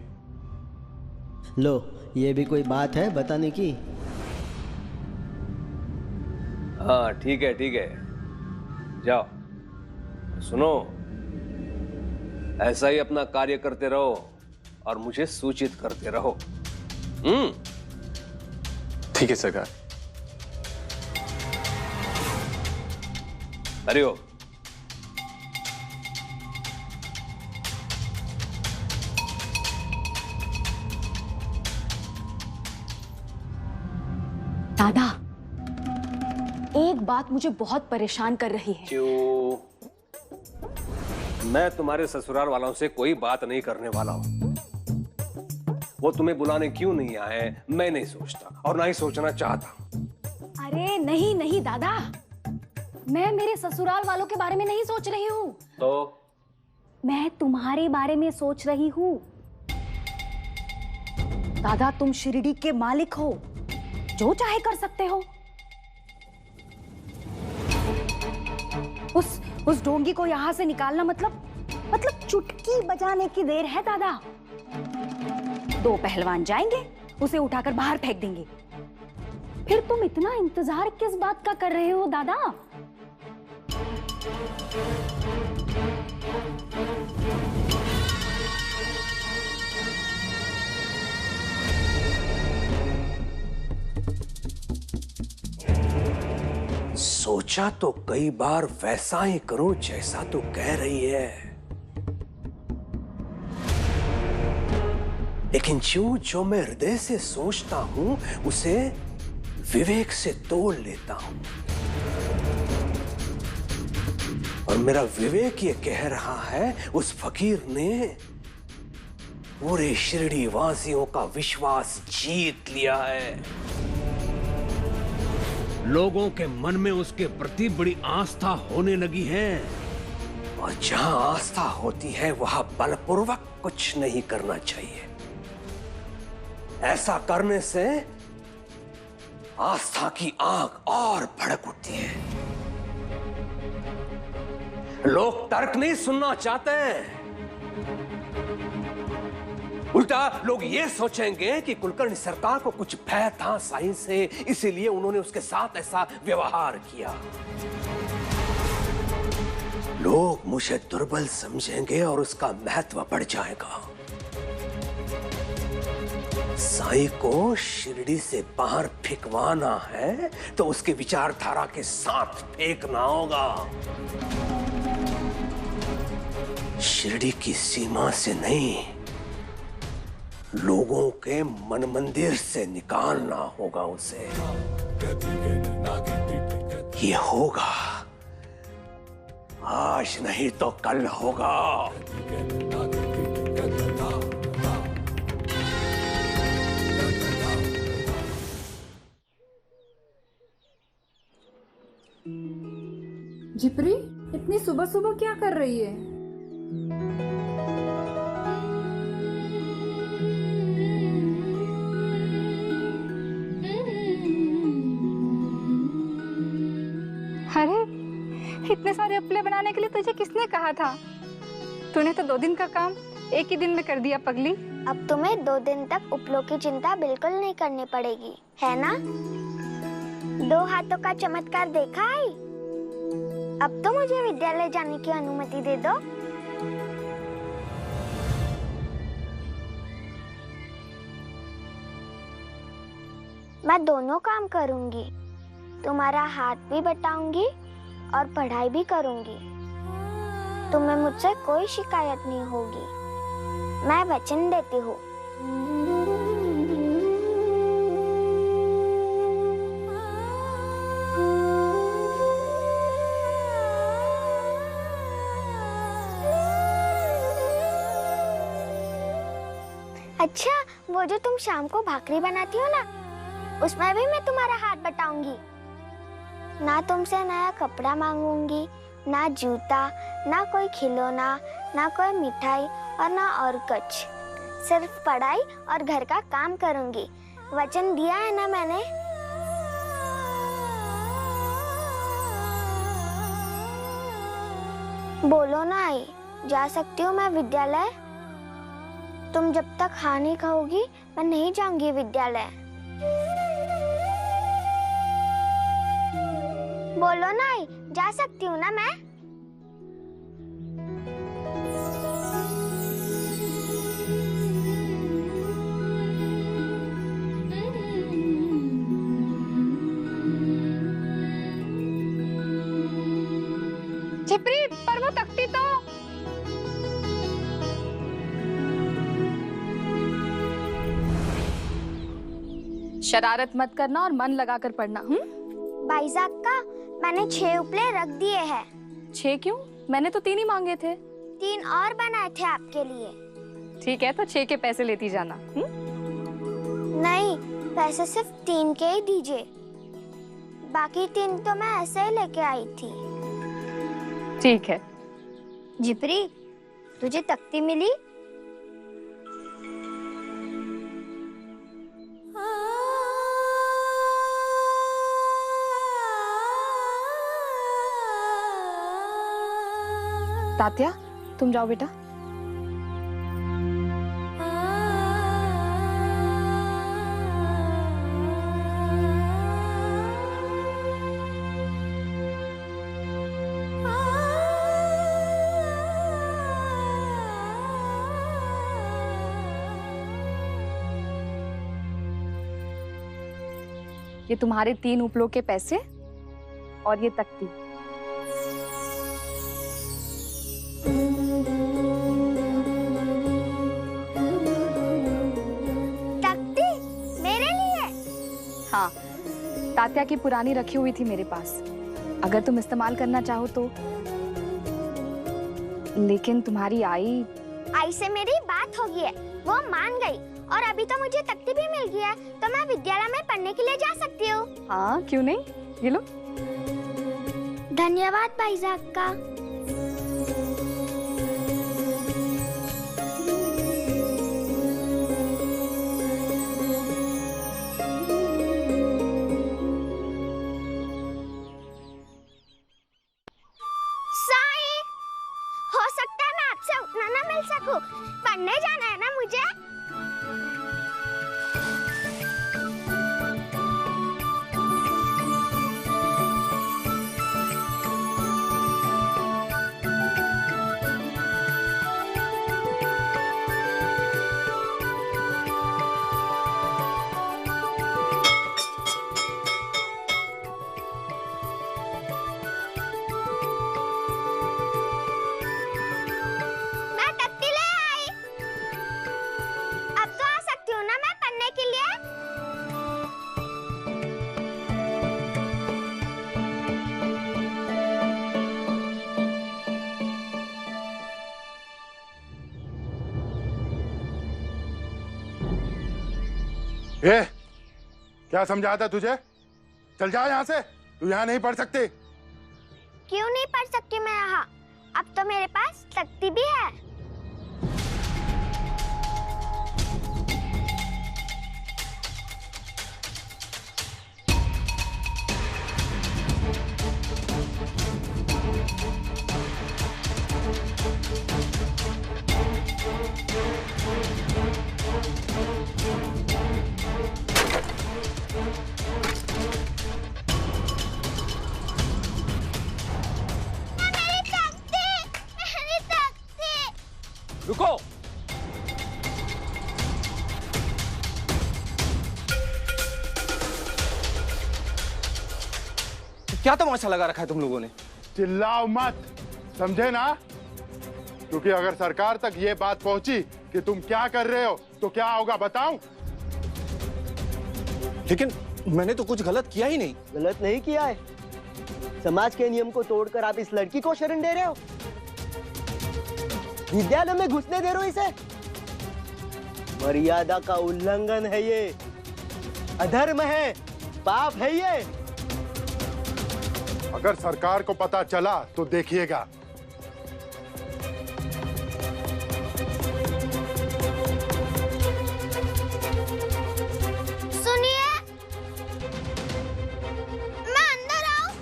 Speaker 21: लो, ये भी कोई बात है बताने की?
Speaker 2: हाँ ठीक है, ठीक है, जाओ। सुनो, ऐसा ही अपना कार्य करते रहो और मुझे सूचित करते रहो।
Speaker 3: ठीक है सरकार।
Speaker 2: हरिओम।
Speaker 4: दादा, एक बात मुझे बहुत परेशान कर रही है।
Speaker 2: क्यों? मैं तुम्हारे ससुराल वालों से कोई बात नहीं करने वाला हूं। वो तुम्हें बुलाने क्यों नहीं आए मैं नहीं सोचता, और ना ही सोचना चाहता।
Speaker 4: अरे नहीं नहीं दादा, मैं मेरे ससुराल वालों के बारे में नहीं सोच रही हूँ।
Speaker 2: तो
Speaker 4: मैं तुम्हारे बारे में सोच रही हूँ। दादा, तुम शिरडी के मालिक हो, जो चाहे कर सकते हो। उस ढोंगी को यहां से निकालना मतलब चुटकी बजाने की देर है दादा। 2 पहलवान जाएंगे, उसे उठाकर बाहर फेंक देंगे। फिर तुम इतना इंतजार किस बात का कर रहे हो दादा?
Speaker 2: सोचा तो कई बार वैसा ही करूं जैसा तू कह रही है, लेकिन जो मैं हृदय से सोचता हूं उसे विवेक से तोड़ लेता हूं। और मेरा विवेक ये कह रहा है, उस फकीर ने पूरे शिरडी वासियों का विश्वास जीत लिया है।
Speaker 13: लोगों के मन में उसके प्रति बड़ी आस्था होने लगी है।
Speaker 2: और जहां आस्था होती है वहां बलपूर्वक कुछ नहीं करना चाहिए। ऐसा करने से आस्था की आग और भड़क उठती है। लोग तर्क नहीं सुनना चाहते हैं। उल्टा लोग ये सोचेंगे कि कुलकर्णी सरकार को कुछ भय था साई से, इसीलिए उन्होंने उसके साथ ऐसा व्यवहार किया। लोग मुझे दुर्बल समझेंगे और उसका महत्व बढ़ जाएगा। साई को शिरडी से बाहर फेंकवाना है तो उसके विचारधारा के साथ फेंकना होगा। शिरडी की सीमा से नहीं, लोगों के मन मंदिर से निकालना होगा उसे। ये होगा, आज नहीं तो कल होगा।
Speaker 5: जिपरी, इतनी सुबह सुबह क्या कर रही है?
Speaker 11: अरे, इतने सारे उपले बनाने के लिए तुझे किसने कहा था? तूने तो 2 दिन का काम एक ही दिन में कर दिया पगली।
Speaker 6: अब तुम्हें 2 दिन तक उपलों की चिंता बिल्कुल नहीं करनी पड़ेगी, है ना? 2 हाथों का चमत्कार देखा है? अब तो मुझे विद्यालय जाने की अनुमति दे दो। मैं दोनों काम करूंगी, तुम्हारा हाथ भी बटाऊंगी और पढ़ाई भी करूंगी। तुम्हें मुझसे कोई शिकायत नहीं होगी, मैं वचन देती हूँ। अच्छा, वो जो तुम शाम को भाकरी बनाती हो ना, उसमें भी मैं तुम्हारा हाथ बटाऊंगी। ना तुमसे नया कपड़ा मांगूंगी, ना जूता, ना कोई खिलौना, ना कोई मिठाई और ना और कुछ। सिर्फ पढ़ाई और घर का काम करूंगी। वचन दिया है ना मैंने। बोलो ना आई, जा सकती हूँ मैं विद्यालय? तुम जब तक हाँ नहीं कहोगी, मैं नहीं जाऊंगी विद्यालय। बोलो ना आई, जा सकती हूँ ना मैं?
Speaker 11: छिपरी, पर वो तख्ती तो।
Speaker 7: शरारत मत करना और मन लगाकर पढ़ना।
Speaker 6: भाईजाक का मैंने 6 उपले रख दिए हैं।
Speaker 7: 6 क्यों? मैंने तो 3 ही मांगे थे।
Speaker 6: 3 और बनाए थे आपके लिए।
Speaker 7: ठीक है, तो 6 के पैसे लेती जाना।
Speaker 6: नहीं, पैसे सिर्फ 3 के ही दीजिए। बाकी 3 तो मैं ऐसे ही लेके आई थी।
Speaker 7: ठीक है।
Speaker 6: जिपरी, तुझे तख्ती मिली?
Speaker 7: तात्या, तुम जाओ बेटा। ये तुम्हारे 3 उपलों के पैसे और ये तख्ती।
Speaker 6: तख्ती मेरे लिए?
Speaker 7: हाँ, तात्या की पुरानी रखी हुई थी मेरे पास, अगर तुम इस्तेमाल करना चाहो तो। लेकिन तुम्हारी आई
Speaker 6: से मेरी बात हो गई है, वो मान गई और अभी तो मुझे तख्ती भी मिल गया है, तो मैं विद्यालय में पढ़ने के लिए जा सकती हूँ।
Speaker 7: हाँ, क्यों नहीं? ये लो।
Speaker 6: धन्यवाद भाईजाक का। साई, हूँ, पढ़ने जाना है ना मुझे।
Speaker 18: ए, क्या समझाता तुझे? चल जा यहाँ से, तू यहाँ नहीं पढ़ सकती।
Speaker 6: क्यों नहीं पढ़ सकती मैं यहाँ? अब तो मेरे पास शक्ति भी है।
Speaker 3: रुको। क्या तमाशा लगा रखा है तुम लोगों ने?
Speaker 18: चिल्लाओ मत, समझे ना? क्योंकि अगर सरकार तक ये बात पहुंची कि तुम क्या कर रहे हो तो क्या होगा बताऊं?
Speaker 3: लेकिन मैंने तो कुछ गलत किया ही नहीं।
Speaker 21: गलत नहीं किया है। समाज के नियम को तोड़कर आप इस लड़की को शरण दे रहे हो, विद्यालय में घुसने दे रहे हो इसे। मर्यादा का उल्लंघन है ये, अधर्म है, पाप है ये।
Speaker 18: अगर सरकार को पता चला तो देखिएगा।
Speaker 6: सुनिए, मैं अंदर आऊं?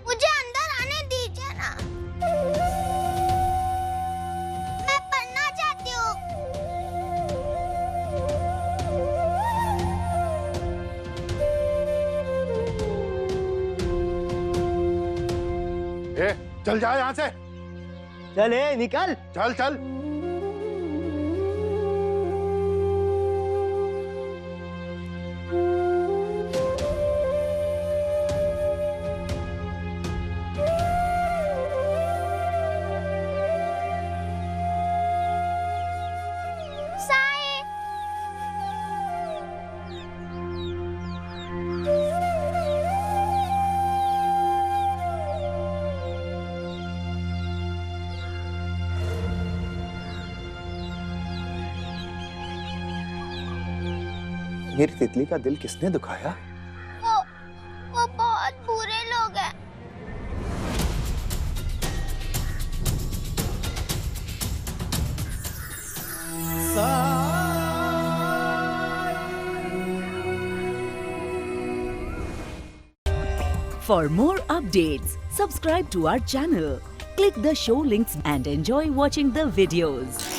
Speaker 6: मुझे अंदर आने दीजिए ना, मैं पढ़ना चाहती हूँ।
Speaker 18: ए, चल जा यहाँ से।
Speaker 21: चल निकल।
Speaker 18: चल चल।
Speaker 1: मेरी तितली का दिल किसने दुखाया?
Speaker 6: वो बहुत बुरे लोग हैं।
Speaker 16: For more updates, subscribe to our channel, click the show links and enjoy watching the videos.